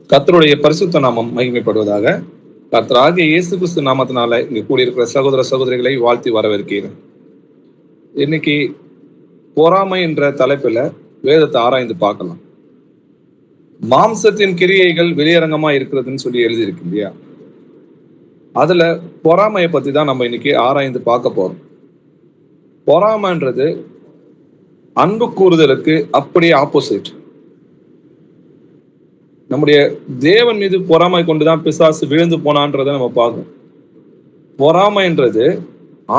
கர்த்தருடைய பரிசுத்த நாமம் மகிமைப்படுவதாக. கர்த்தராகிய இயேசு கிறிஸ்து நாமத்தினால இங்க கூடியிருக்கிற சகோதர சகோதரிகளை வாழ்த்தி வரவேற்கிறேன். இன்னைக்கு பொறாமை என்ற தலைப்புல வேதத்தை ஆராய்ந்து பார்க்கலாம். மாம்சத்தின் கிரியைகள் வெளியரங்கமா இருக்கிறதுன்னு சொல்லி எழுதியிருக்கு இல்லையா? அதுல பொறாமையை பத்தி தான் நம்ம இன்னைக்கு ஆராய்ந்து பார்க்க போறோம். பொறாமைன்றது அன்பு கூறுதலுக்கு அப்படியே ஆப்போசிட். நம்முடைய தேவன் மீது பொறாமை கொண்டுதான் பிசாசு விழுந்து போனான்றதை நம்ம பார்க்கணும். பொறாமைன்றது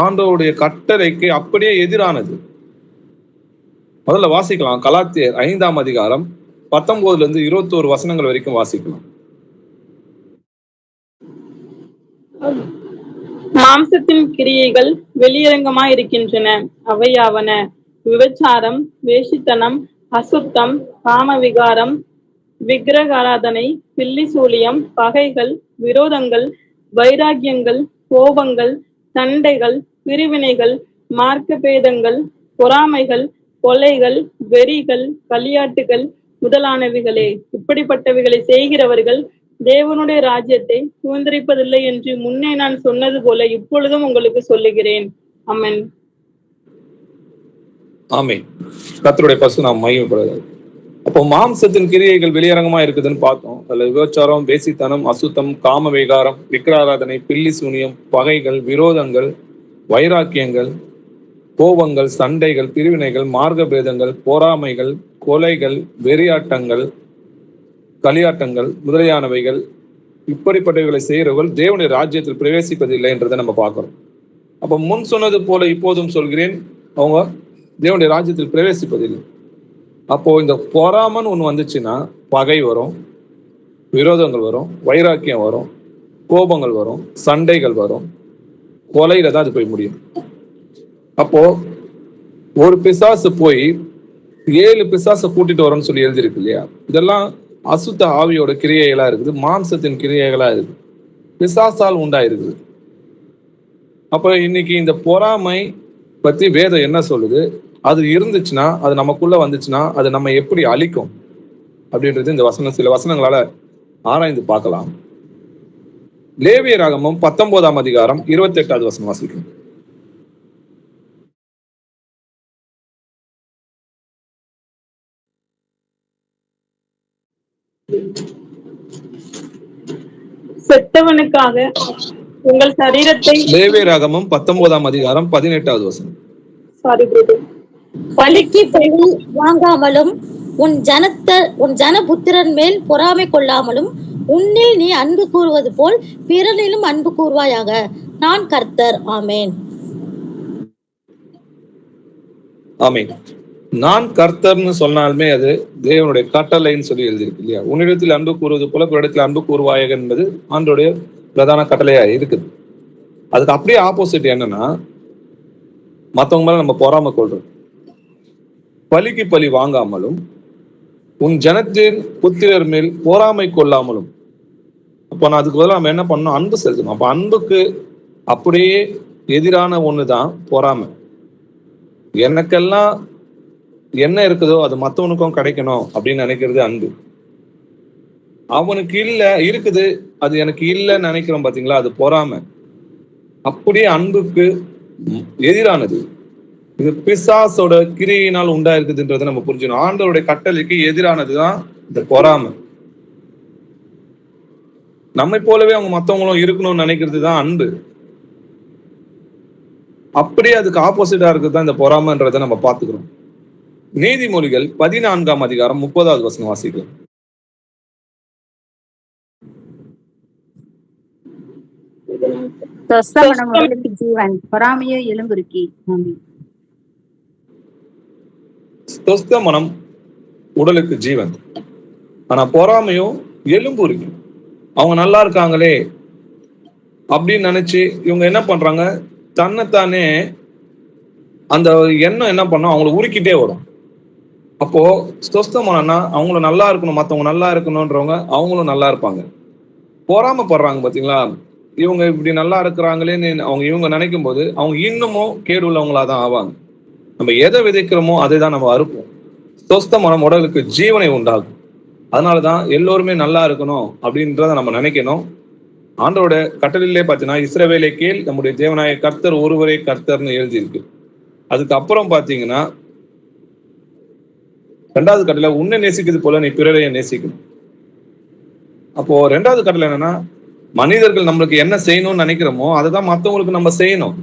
ஆண்டவருடைய கட்டளைக்கு அப்படியே எதிரானது. முதல்ல வாசிக்கலாம். கலாத்தியர் 5ஆம் அதிகாரம் 19 21 வசனங்கள் வரைக்கும் வாசிக்கலாம். மாம்சத்தின் கிரியைகள் வெளியரங்கமாயிருக்கின்றன. அவையாவன: விபச்சாரம், வேசித்தனம், அசுத்தம், காமவிகாரம், விக்கிரகாராதனை, பில்லி சூனியம், பகைகள், விரோதங்கள், வைராக்கியங்கள், கோபங்கள், சண்டைகள், பிரிவினைகள், மார்க்க பேதங்கள், பொறாமைகள், கொலைகள், வெறிகள், களியாட்டுகள் முதலானவைகளே. இப்படிப்பட்டவைகளை செய்கிறவர்கள் தேவனுடைய ராஜ்யத்தை சுதந்திரிப்பதில்லை என்று முன்னே நான் சொன்னது போல இப்பொழுதும் உங்களுக்கு சொல்லுகிறேன். ஆமென். ஆமென். கர்த்தருடைய பரிசுத்த நாமம் மகிமைப்படுவதாக. அப்போ மாம்சத்தின் கிரியைகள் வெளியரங்கமா இருக்குதுன்னு பார்த்தோம். அதுல விபச்சாரம், வேசித்தனம், அசுத்தம், காம விகாரம், விக்கிராராதனை, பில்லி சூனியம், பகைகள், விரோதங்கள், வைராக்கியங்கள், கோபங்கள், சண்டைகள், பிரிவினைகள், மார்க்க பேதங்கள், பொறாமைகள், கொலைகள், வெறியாட்டங்கள், களியாட்டங்கள் முதலியானவைகள். இப்படிப்பட்டவைகளை செய்கிறவர்கள் தேவனுடைய ராஜ்யத்தில் பிரவேசிப்பதில்லை என்றதை நம்ம பார்க்கிறோம். அப்ப முன் சொன்னது போல இப்போதும் சொல்கிறேன், அவங்க தேவனுடைய ராஜ்யத்தில் பிரவேசிப்பதில்லை. அப்போ இந்த பொறாமன்னு ஒண்ணு வந்துச்சுன்னா பகை வரும், விரோதங்கள் வரும், வைராக்கியம் வரும், கோபங்கள் வரும், சண்டைகள் வரும், கொலையில தான் அது போய் முடியும். அப்போ ஒரு பிசாசு போய் 7 பிசாசை கூட்டிட்டு வரோம்னு சொல்லி எழுதியிருக்கு இல்லையா? இதெல்லாம் அசுத்த ஆவியோட கிரியைகளா இருக்குது, மாம்சத்தின் கிரியைகளா இருக்குது, பிசாசால் உண்டாயிருக்குது. அப்ப இன்னைக்கு இந்த பொறாமை பத்தி வேதம் என்ன சொல்லுது? அது இருந்துச்சுன்னா, அது நமக்குள்ள வந்துச்சுன்னா, அது நம்ம எப்படி அழிக்கும் அப்படின்றது இந்த சில வசனங்களால ஆராய்ந்து பார்க்கலாம். லேவியராகமம் 19ஆம் அதிகாரம் 28வது வசனம் வாசிக்கும். செத்தவனுக்காக உங்கள் சரீரத்தை. லேவியராகமம் 19ஆம் அதிகாரம் 18வது வசனம். பலிக்கு பலி வாங்காமலும் உன் ஜனபுத்திரன் மேல் பொறாமை கொள்ளாமலும் உன்னில் நீ அன்பு கூறுவது போல் பிறனிலும் அன்பு கூறுவாயாக. நான் கர்த்தர். ஆமேன். ஆமேன். நான் கர்த்தர்னு சொன்னாலுமே அது தேவனுடைய கட்டளைன்னு சொல்லி எழுதியிருக்கு இல்லையா? உன்னிடத்தில் அன்பு கூறுவது போல பிறரிடத்தில் அன்பு கூறுவாயாக என்பது ஆண்டோடைய பிரதான கட்டளையா இருக்குது. அதுக்கு அப்படியே ஆப்போசிட் என்னன்னா, மற்றவங்க மேல நம்ம பொறாமை கொள்றோம். பலிக்கு பலி வாங்காமலும் உன் ஜனத்தின் புத்திரர் மேல் பொறாமை கொள்ளாமலும். அப்போ நான் அதுக்கு பதிலாக நம்ம என்ன பண்ணணும்? அன்பு செலுத்தணும். அப்ப அன்புக்கு அப்படியே எதிரான ஒண்ணுதான் பொறாமை. எனக்கெல்லாம் என்ன இருக்குதோ அது மற்றவனுக்கும் கிடைக்கணும் அப்படின்னு நினைக்கிறது அன்பு. அவனுக்கு இருக்குது, அது எனக்கு இல்லைன்னு நினைக்கிறோம் பாத்தீங்களா? அது பொறாமை. அப்படியே அன்புக்கு எதிரானது. இது பிசாசோட கிரியினால் உண்டாயிருக்குதுன்றதை நம்ம புரிஞ்சுக்கணும். ஆண்டவருடைய கட்டளைக்கு எதிரானதுதான் இந்த பொறாமை. நம்மை போலவே அவங்க மற்றவங்களும் இருக்கணும்னு நினைக்கிறது தான் அன்பு. அப்படியே அதுக்கு ஆப்போசிட்டா இருக்குதுதான் இந்த பொறாமைன்றதை நம்ம பார்த்துக்கிறோம். நீதிமொழிகள் 14ஆம் அதிகாரம் 30வது வசனம் வாசிக்கலாம். ஜீவன், பொறாமையோ எலும்புருக்கி. சொஸ்த மனம் உடலுக்கு ஜீவன், ஆனா பொறாமையோ எலும்பு இருக்கு. அவங்க நல்லா இருக்காங்களே அப்படின்னு நினைச்சு இவங்க என்ன பண்றாங்க? தன்னைத்தானே அந்த எண்ணம் என்ன பண்ணும்? அவங்களை உருக்கிட்டே வரும். அப்போ சொஸ்த மனம்னா அவங்களும் நல்லா இருக்கணும், மற்றவங்க நல்லா இருக்கணும்ன்றவங்க அவங்களும் நல்லா இருப்பாங்க. பொறாமைப்படுறாங்க பாத்தீங்களா? இவங்க இப்படி நல்லா இருக்கிறாங்களேன்னு இவங்க நினைக்கும் போது அவங்க இன்னமும் கேடு உள்ளவங்களாதான் ஆவாங்க. நம்ம எதை விதைக்கிறோமோ அதை தான் நம்ம அறுப்போம். சொஸ்த மனம் உடலுக்கு ஜீவனை உண்டாகும். அதனாலதான் எல்லோருமே நல்லா இருக்கணும் அப்படின்றத நம்ம நினைக்கணும். ஆண்டோட கட்டளையிலே பார்த்தீங்கன்னா, இஸ்ரவேலை கேள், நம்முடைய தேவனாய கர்த்தர் ஒருவரே கர்த்தர்னு எழுதியிருக்கு. அதுக்கப்புறம் பார்த்தீங்கன்னா 2வது கட்டளை, உன்னை நேசிக்கிறது போல நீ பிறரை நேசிக்கணும். அப்போ 2வது கட்டளை என்னன்னா, மனிதர்கள் நம்மளுக்கு என்ன செய்யணும்னு நினைக்கிறோமோ அதுதான் மற்றவங்களுக்கு நம்ம செய்யணும்.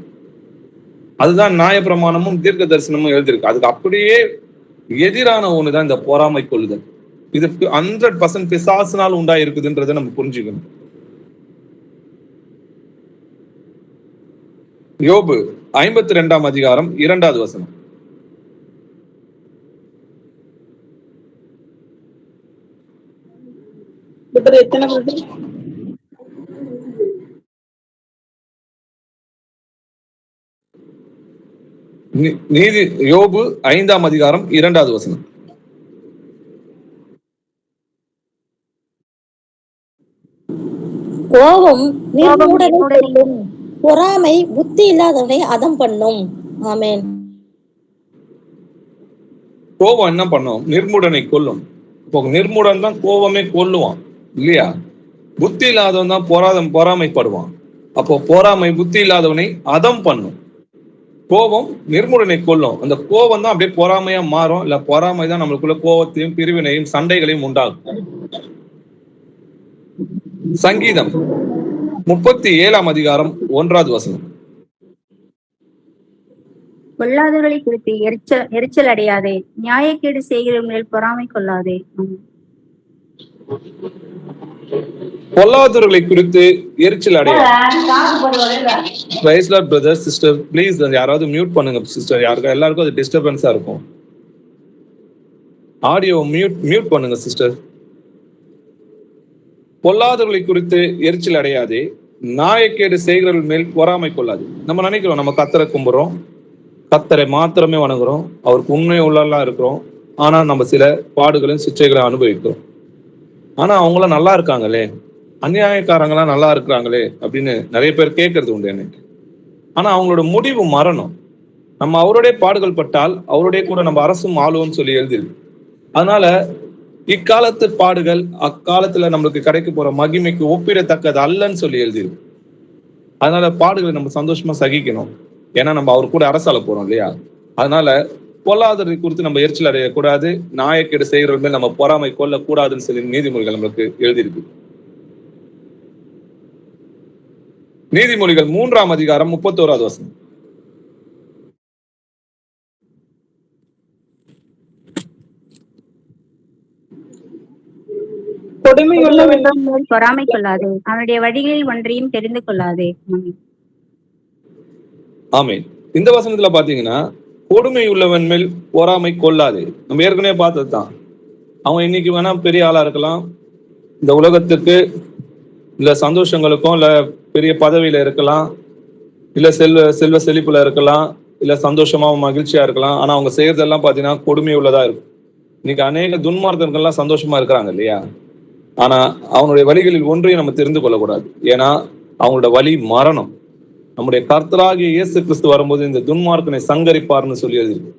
அதுதான் நியாயப்பிரமாணமும் தீர்க்க தரிசனமும் எழுதியிருக்கு. அதுக்கு அப்படியே எதிரான ஒண்ணுதான் இந்த பொறாமை கொள்ளுதல். இது 100% பிசாசினால் உண்டா இருக்குதுன்றதை நம்ம புரிஞ்சுக்கணும். யோபு 52ஆம் அதிகாரம் 2வது வசனம். எத்தனை வருது? நீதி யோபு 5ஆம் அதிகாரம் 2வது வசனம். கோபம் நிர்மூடனை கொல்லும், பொறாமை புத்தி இல்லாதவனை அதம் பண்ணும். ஆமென். கோபம் என்ன பண்ணும்? நிர்மூடனை கொல்லும். இப்போ நிர்மூடன் தான் கோபமே கொல்லுவான் இல்லையா? புத்தி இல்லாதவன் தான் பொறாமைப்படுவான். அப்போ பொறாமை புத்தி இல்லாதவனை அதம் பண்ணும். கோபம் நிர்மூடனை கொல்லும். அந்த கோபம் தான் அப்படியே பொறாமையா மாறும். இல்ல பொறாமை தான் நம்மளுக்குள்ள கோபத்தையும் பிரிவினையும் சண்டைகளையும் உண்டாகும். சங்கீதம் 37ஆம் அதிகாரம் 1வது வசனம். பொல்லாதவர்களை குறித்து எரிச்சல் அடையாதே, நியாயக்கேடு செய்கிறவர்கள் பொறாமை கொள்ளாதே. பொல்லாதவர்களை குறித்து எரிச்சல் அடையாது. பிரதர் சிஸ்டர் ப்ளீஸ் யாராவது மியூட் பண்ணுங்க சிஸ்டர். யாருக்கும் எல்லாருக்கும் அது டிஸ்டர்பன்ஸா இருக்கும். ஆடியோ மியூட் பண்ணுங்க சிஸ்டர். பொல்லாதவர்களை குறித்து எரிச்சல் அடையாதே, நியாயக்கேடு செய்கிறவர்கள் மேல் பொறாமை கொள்ளாது. நம்ம நினைக்கிறோம் நம்ம கர்த்தரை கும்பிடுறோம், கர்த்தரை மாத்திரமே வணங்குறோம், அவருக்கு உண்மை உள்ளலாம் இருக்கிறோம். ஆனா நம்ம சில பாடுகளையும் சிச்சைகளையும் அனுபவிக்கிறோம். ஆனா அவங்களாம் நல்லா இருக்காங்களே, அநியாயக்காரங்களாம் நல்லா இருக்கிறாங்களே அப்படின்னு நிறைய பேர் கேட்கறது உண்டு எனக்கு. ஆனா அவங்களோட முடிவு மரணம். நம்ம அவருடைய பாடுகள் பட்டால் அவருடைய கூட நம்ம அரசும் ஆளுவோம்னு சொல்லி எழுதிருக்கு. அதனால இக்காலத்து பாடுகள் அக்காலத்துல நம்மளுக்கு கிடைக்க போற மகிமைக்கு ஒப்பிடத்தக்கது அல்லன்னு சொல்லி எழுதிருக்கு. அதனால பாடுகளை நம்ம சந்தோஷமா சகிக்கணும். ஏன்னா நம்ம அவர் கூட அரசால போறோம் இல்லையா? அதனால பொல்லாதவரை குறித்து நம்ம எரிச்சல் அடையக்கூடாது, நியாயக்கேடு செய்கிறவர்கள் நம்ம பொறாமை கொள்ளக்கூடாதுன்னு சொல்லி நீதிமொழிகள் நம்மளுக்கு எழுதியிருக்கு. நீதிமொழிகள் 3ஆம் அதிகாரம் 31வது வசனம். கொடுமையுள்ளவன் பொறாமை கொள்ளாதே, அவனுடைய வழிகளில் ஒன்றையும் தெரிந்து கொள்ளாதே. ஆமென். இந்த வசனத்துல பாத்தீங்கன்னா, கொடுமை உள்ளவன் மேல் பொறாமை கொள்ளாதே. நம்ம ஏற்கனவே பார்த்ததுதான். அவன் இன்னைக்கு வேணா பெரிய ஆளா இருக்கலாம், இந்த உலகத்துக்கு இல்ல சந்தோஷங்களுக்கும் இல்ல பெரிய பதவியில இருக்கலாம், இல்ல செல்வ செழிப்புல இருக்கலாம், இல்ல சந்தோஷமா மகிழ்ச்சியா இருக்கலாம். ஆனா அவங்க செய்யறதெல்லாம் பாத்தீங்கன்னா கொடுமை உள்ளதா இருக்கும். இன்னைக்கு அநேக துன்மார்க்கர்கள்லாம் சந்தோஷமா இருக்கிறாங்க இல்லையா? ஆனா அவனுடைய வழிகளில் ஒன்றையும் நம்ம தெரிந்து கொள்ளக்கூடாது. ஏன்னா அவங்களோட வழி மரணம். நம்முடைய கர்த்தராகிய இயேசு கிறிஸ்து வரும்போது இந்த துன்மார்க்கனை சங்கரிப்பார்னு சொல்லி எழுதியிருக்கு.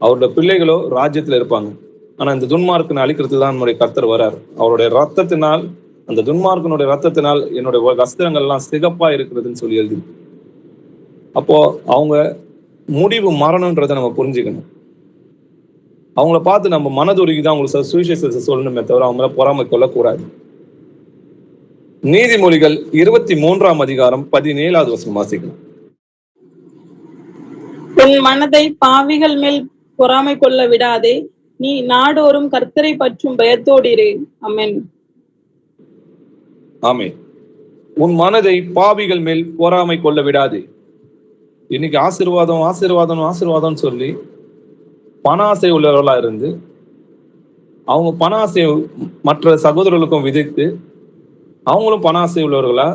அவருடைய பிள்ளைகளோ ராஜ்யத்துல இருப்பாங்க. ஆனா இந்த துன்மார்க்கனை அழிக்கிறது தான் நம்முடைய கர்த்தர் வரார். அவருடைய ரத்தத்தினால், அந்த துன்மார்க்கனுடைய ரத்தத்தினால் என்னுடைய வஸ்திரங்கள்லாம் சிகப்பா இருக்கிறதுன்னு சொல்லி எழுதியிருக்கு. அப்போ அவங்க முடிவு மரணம்ன்றதை நம்ம புரிஞ்சுக்கணும். அவங்கள பார்த்து நம்ம மனதுருகிதான் அவங்களுக்கு சுவிசேஷத்தை சொல்லணுமே தவிர அவங்கள பொறாமை கொள்ளக்கூடாது. நீதிமொழிகள் 23ஆம் அதிகாரம் 17வது வசனம் வாசிக்கலாம். உன் மனதை பாவிகள் மேல் பொறாமை கொள்ள விடாதே, நீ நாடோறும் கர்த்தரை பற்றும் பயத்தோடிரு. ஆமென். ஆமென். உன் மனதை பாவிகள் மேல் பொறாமை கொள்ள விடாதே. இன்னைக்கு ஆசீர்வாதம் ஆசீர்வாதம் ஆசீர்வாதம் சொல்லி பண ஆசை உள்ளவர்களா இருந்து அவங்க பண ஆசையை மற்ற சகோதரர்களுக்கும் விதைத்து அவங்களும் பண ஆசை உள்ளவர்களா,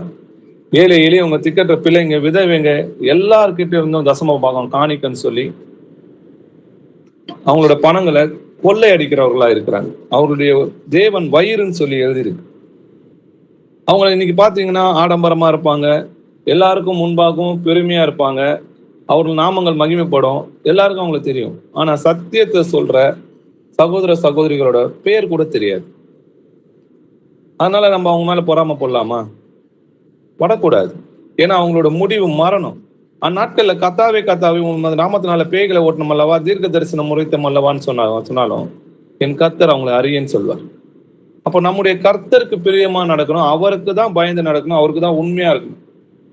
ஏழை எளியவங்க, திக்கற்ற பிள்ளைங்க, விதவைங்க எல்லார்கிட்ட இருந்தும் தசம பாகம் காணிக்கன்னு சொல்லி அவங்களோட பணங்களை கொள்ளை அடிக்கிறவர்களா இருக்கிறாங்க. அவருடைய தேவன் வயிறுன்னு சொல்லி எழுதியிருக்கு. அவங்களை இன்னைக்கு பாத்தீங்கன்னா ஆடம்பரமா இருப்பாங்க, எல்லாருக்கும் முன்பாகவும் பெருமையா இருப்பாங்க, அவர்கள் நாமங்கள் மகிமைப்படும், எல்லாருக்கும் அவங்களுக்கு தெரியும். ஆனா சத்தியத்தை சொல்ற சகோதர சகோதரிகளோட பேர் கூட தெரியாது. அதனால நம்ம அவங்க மேல பொறாமை போடலாமா? படக்கூடாது. ஏன்னா அவங்களோட முடிவு மரணம். அந்நாட்கள்ல கத்தாவே உன் நாமத்தினால பேய்களை ஓட்டணும் அல்லவா, தீர்க்க தரிசனம் முறைத்தம் அல்லவான்னு சொன்னாலும் என் கர்த்தர் அவங்களை அறியன்னு சொல்வார். அப்போ நம்முடைய கர்த்தருக்கு பிரியமா நடக்கணும், அவருக்கு தான் பயந்து நடக்கணும், அவருக்கு தான் உண்மையா இருக்கணும்.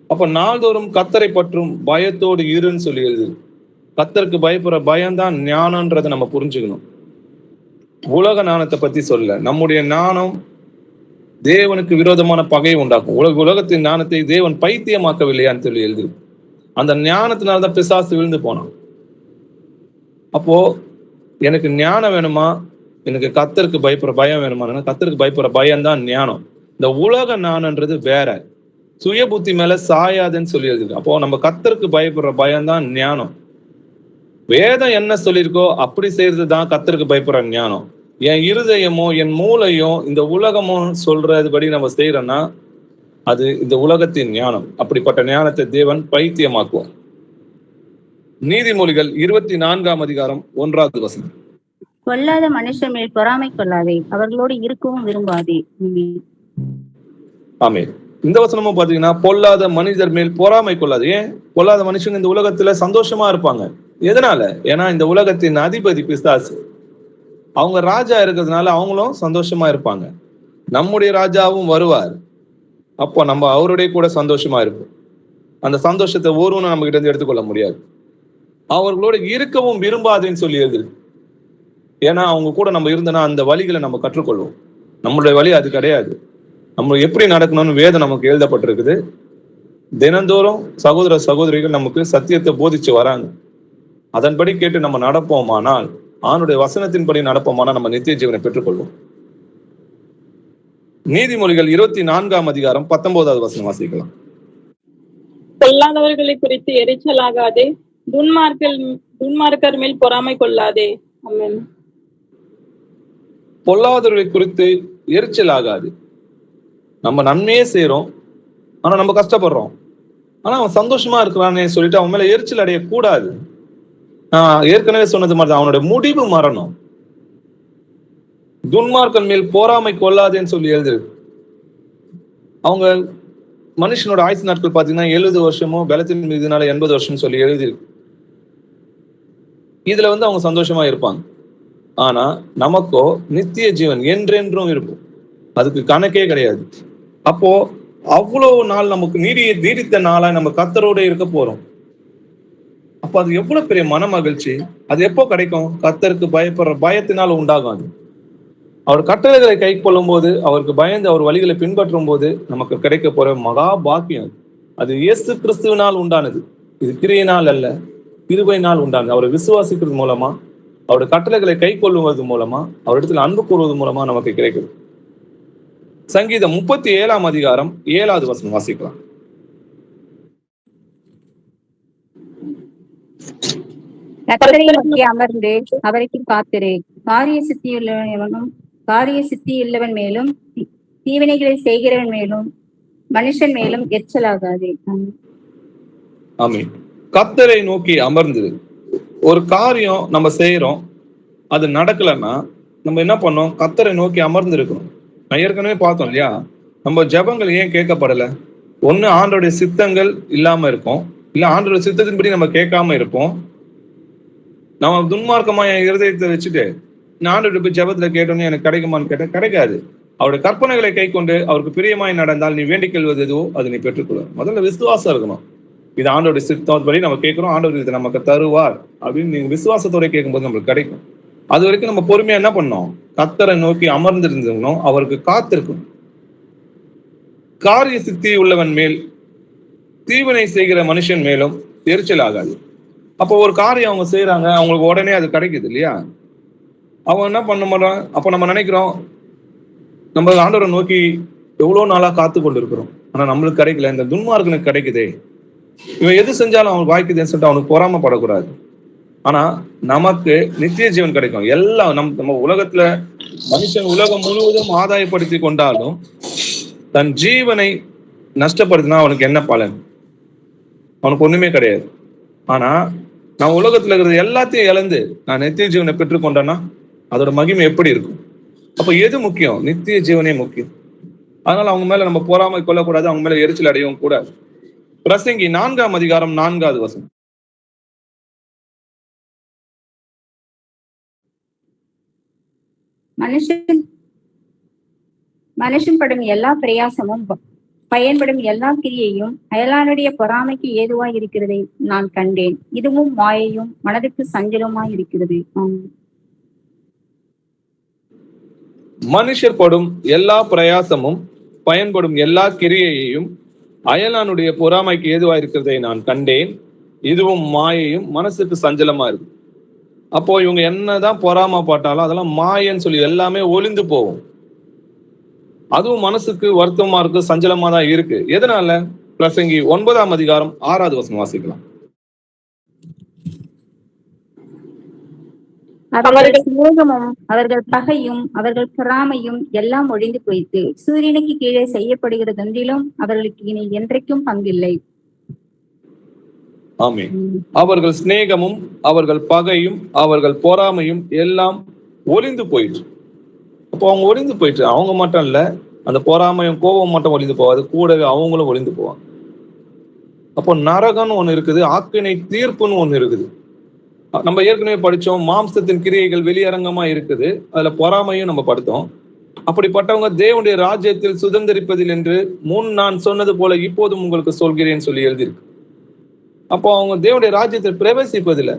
அப்ப நாள்தோறும் கர்த்தரை பற்றும் பயத்தோடு இருன்னு சொல்லி எழுது. கர்த்தருக்கு பயப்படுற பயம்தான் ஞானம்ன்றதை நம்ம புரிஞ்சுக்கணும். உலக ஞானத்தை பத்தி சொல்ல, நம்முடைய ஞானம் தேவனுக்கு விரோதமான பகையை உண்டாக்கும். உலகத்தின் ஞானத்தை தேவன் பைத்தியமாக்கவில்லையான்னு சொல்லி எழுது. அந்த ஞானத்தினால்தான் பிசாசு விழுந்து போனான். அப்போ எனக்கு ஞானம் வேணுமா, எனக்கு கர்த்தருக்கு பயப்படுற பயம் வேணுமா? கர்த்தருக்கு பயப்படுற பயம் தான் ஞானம். இந்த உலக ஞானம்ன்றது வேற, சுய புத்தி மேல சாயாதுன்னு சொல்லி எழுதிருக்கு. அப்போ நம்ம கர்த்தருக்கு பயப்படுற பயம் தான் ஞானம். வேதம் என்ன சொல்லியிருக்கோ அப்படி செய்யறது தான் கர்த்தருக்கு பயப்படுற ஞானம். என் இருதயமோ என் மூளையும் இந்த உலகமோ சொல்றதுபடி நம்ம செய்யறோம்னா அது இந்த உலகத்தின் ஞானம். அப்படிப்பட்ட ஞானத்தை தேவன் பைத்தியமாக்குவார். நீதிமொழிகள் 24ஆம் அதிகாரம் 1வது வசனம். கொல்லாத மனுஷர் மேல் பொறாமை கொள்ளாதே, அவர்களோடு இருக்கவும் விரும்பாதே. ஆமென். இந்த வசனமும் பாத்தீங்கன்னா, பொல்லாத மனிதர் மேல் பொறாமை கொள்ளாது. ஏன்? பொல்லாத மனுஷங்க இந்த உலகத்துல சந்தோஷமா இருப்பாங்க. எதனால? ஏன்னா இந்த உலகத்தின் அதிபதி பிசாசு. அவங்க ராஜா இருக்கிறதுனால அவங்களும் சந்தோஷமா இருப்பாங்க. நம்முடைய ராஜாவும் வருவார். அப்போ நம்ம அவருடைய கூட சந்தோஷமா இருப்போம். அந்த சந்தோஷத்தை ஒருவனும் நம்ம கிட்ட இருந்து எடுத்துக்கொள்ள முடியாது. அவர்களோட இருக்கவும் விரும்பாதுன்னு சொல்லி எழுது. ஏன்னா அவங்க கூட நம்ம இருந்தோம்னா அந்த வழிகளை நம்ம கற்றுக்கொள்வோம். நம்மளுடைய வழி அது கிடையாது. நம்ம எப்படி நடக்கணும்னு வேதம் நமக்கு எழுதப்பட்டிருக்குது. தினந்தோறும் சகோதர சகோதரிகள் நமக்கு சத்தியத்தை போதிச்சு வராங்க. அதன்படி கேட்டு நம்ம நடப்போமானால், ஆணுடைய வசனத்தின்படி நடப்போமானால் நம்ம நித்திய ஜீவனை பெற்றுக்கொள்வோம். நீதிமொழிகள் 24ஆம் அதிகாரம் 19வது வசனம் வாசிக்கலாம். பொல்லாதவர்களை குறித்து எரிச்சலாகாதே, துன்மார்க்கர் மேல் பொறாமை கொள்ளாதே. ஆமென். பொல்லாதவர்களை குறித்து எரிச்சல் ஆகாது. நம்ம நன்மையே செய்யறோம், ஆனா நம்ம கஷ்டப்படுறோம். ஆனா அவன் சந்தோஷமா இருக்கிறானே சொல்லிட்டு அவன் மேல எரிச்சல் அடையக்கூடாது. ஏற்கனவே சொன்னது மாதிரி அவனுடைய முடிவு மரணம். துன்மார்க்கன் மேல் பொறாமை கொள்ளாதேன்னு சொல்லி எழுதிருக்கு. அவங்க மனுஷனோட ஆயுசு நாட்கள் பாத்தீங்கன்னா 70 வருஷமோ பலத்தின் மீதுனால 80 வருஷம் சொல்லி எழுதிருக்கு. இதுல அவங்க சந்தோஷமா இருப்பாங்க. ஆனா நமக்கோ நித்திய ஜீவன் என்றென்றும் இருக்கும். அதுக்கு கணக்கே கிடையாது. அப்போ அவ்வளவு நாள் நமக்கு நீடித்த நாளா நம்ம கர்த்தரோட இருக்க போறோம். அப்ப அது எவ்வளவு பெரிய மன மகிழ்ச்சி. அது எப்போ கிடைக்கும்? கர்த்தருக்கு பயப்படுற பயத்தினால உண்டாகும். அது அவர் கட்டளைகளை கை கொள்ளும் போது, அவருக்கு பயந்து அவர் வழிகளை பின்பற்றும் போது நமக்கு கிடைக்க போற மகா பாக்கியம். அது இயேசு கிறிஸ்துவினால் உண்டானது. இது கிரியையினால் அல்ல, கிருபையினால் உண்டானது. அவரை விசுவாசிக்கிறது மூலமா, அவருடைய கட்டளைகளை கை கொள்ளுவது மூலமா, அவரிடத்துல அன்பு கூறுவது மூலமா நமக்கு கிடைக்குது. சங்கீதம் 37ஆம் அதிகாரம் 7வது வசனம் வாசிக்கலாம். கர்த்தரை நோக்கி அமர்ந்து அவருக்கு காத்திரு. காரிய சித்தியுள்ளவன் மேலும் தீவினைகளை செய்கிறவன் மேலும் மனுஷன் மேலும் எரிச்சலாகாதே. ஆமென். கர்த்தரை நோக்கி அமர்ந்து ஒரு காரியம் நம்ம செய்யறோம், அது நடக்கலன்னா நம்ம என்ன பண்ணோம்? கர்த்தரை நோக்கி அமர்ந்து இருக்கணும். நான் ஏற்கனவே பார்த்தோம் இல்லையா, நம்ம ஜெபங்கள் ஏன் கேட்கப்படல? ஒண்ணு ஆண்டோடைய சித்தங்கள் இல்லாம இருக்கும், இல்ல ஆண்டோட சித்தத்தின்படி நம்ம கேட்காம இருப்போம். நம்ம துன்மார்க்கமா என் இருதயத்தை வச்சுட்டு நான் ஆண்டோட போய் ஜெபத்துல கேட்டோன்னு எனக்கு கிடைக்குமான்னு கேட்டா கிடைக்காது. அவருடைய கற்பனைகளை கை கொண்டு அவருக்கு பிரியமாய் நடந்தால் நீ வேண்டிக் கொள்வது எதுவோ அது நீ பெற்றுக்கொள்ள. முதல்ல விசுவாசம் இருக்கணும். இது ஆண்டோட சித்தப்படி நம்ம கேட்கிறோம், ஆண்டவர் இதை நமக்கு தருவார் அப்படின்னு நீங்க விசுவாசத்தோட கேட்கும்போது நம்மளுக்கு கிடைக்கும். அது வரைக்கும் நம்ம பொறுமையா என்ன பண்ணோம்? கர்த்தரை நோக்கி அமர்ந்திருந்தோம், அவருக்கு காத்திருக்கணும். காரிய சித்தி உள்ளவன் மேல் தீவினை செய்கிற மனுஷன் மேலும் எரிச்சல் ஆகாது. அப்போ ஒரு காரியம் அவங்க செய்யறாங்க, அவங்களுக்கு உடனே அது கிடைக்குது இல்லையா? அவன் என்ன பண்ண மாட்டான்? அப்ப நம்ம நினைக்கிறோம் நம்ம ஆண்டவரை நோக்கி எவ்வளவு நாளா காத்து கொண்டு இருக்கிறோம், ஆனா நம்மளுக்கு கிடைக்கல. இந்த துன்மார்க்கனுக்கு கிடைக்குதே, இவன் எது செஞ்சாலும் அவனுக்கு வாய்க்குதுன்னு சொல்லிட்டு அவனுக்கு பொறாமப்படக்கூடாது. ஆனா நமக்கு நித்திய ஜீவன் கிடைக்கும். எல்லாம் நம்ம உலகத்துல மனுஷன் உலகம் முழுவதும் ஆதாயப்படுத்தி கொண்டாலும் தன் ஜீவனை நஷ்டப்படுத்தினா அவனுக்கு என்ன பலன்? அவனுக்கு ஒண்ணுமே கிடையாது. ஆனா நான் உலகத்துல இருக்கிறது எல்லாத்தையும் இழந்து நான் நித்திய ஜீவனை பெற்றுக்கொண்டேன்னா அதோட மகிமை எப்படி இருக்கும்? அப்ப எது முக்கியம்? நித்திய ஜீவனே முக்கியம். அதனால அவங்க மேல நம்ம பொறாமை கொள்ளக்கூடாது, அவங்க மேல எரிச்சல் அடையவும் கூடாது. பிரசங்கி 4ஆம் அதிகாரம் 4வது வசனம். மனுஷன் படும் எல்லா பிரயாசமும் பயன்படும் எல்லா கிரியையும் அயலானுடைய பொறாமைக்கு ஏதுவாய் இருக்கிறதை நான் கண்டேன். இதுவும் மாயையும் மனதுக்கு சஞ்சலமாய் இருக்கிறது. மனுஷர் படும் எல்லா பிரயாசமும் பயன்படும் எல்லா கிரியையையும் அயலானுடைய பொறாமைக்கு ஏதுவா இருக்கிறதை நான் கண்டேன். இதுவும் மாயையும் மனசுக்கு சஞ்சலமா இருக்கு. அப்போ இவங்க என்னதான் பொறாம பாட்டாலும் அதெல்லாம் மாயன்னு சொல்லி எல்லாமே ஒளிந்து போகும். அதுவும் மனசுக்கு வருத்தமா இருக்கு, சஞ்சலமா தான் இருக்கு. எதனால? பிரசங்கி 9ஆம் அதிகாரம் 6வது வசனம் வாசிக்கலாம். அவர்கள் சிநேகமும் அவர்கள் பகையும் அவர்கள் பொறாமையும் எல்லாம் ஒழிந்து போயிட்டு சூரியனுக்கு கீழே செய்யப்படுகிறதொன்றிலும் அவர்களுக்கு இனி என்றைக்கும் பங்கில்லை. ஆமே. அவர்கள் சிநேகமும் அவர்கள் பகையும் அவர்கள் பொறாமையும் எல்லாம் ஒளிந்து போயிட்டு. அப்போ அவங்க ஒளிந்து போயிட்டு, அவங்க மட்டும் இல்ல, அந்த பொறாமையும் கோபம் மட்டும் ஒளிந்து போகாது, கூடவே அவங்களும் ஒளிந்து போவாங்க. அப்போ நரகம்னு ஒண்ணு இருக்குது, ஆக்கினை தீர்ப்புன்னு ஒண்ணு இருக்குது. நம்ம ஏற்கனவே படிச்சோம், மாம்சத்தின் கிரியைகள் வெளியரங்கமா இருக்குது, அதுல பொறாமையும் நம்ம படித்தோம். அப்படிப்பட்டவங்க தேவனுடைய ராஜ்யத்தில் சுதந்திரிப்பதில் என்று முன் நான் சொன்னது போல இப்போதும் உங்களுக்கு சொல்கிறேன்னு சொல்லி எழுதியிருக்கு. அப்போ அவங்க தேவனுடைய ராஜ்யத்தில் பிரவேசிப்பதில்லை,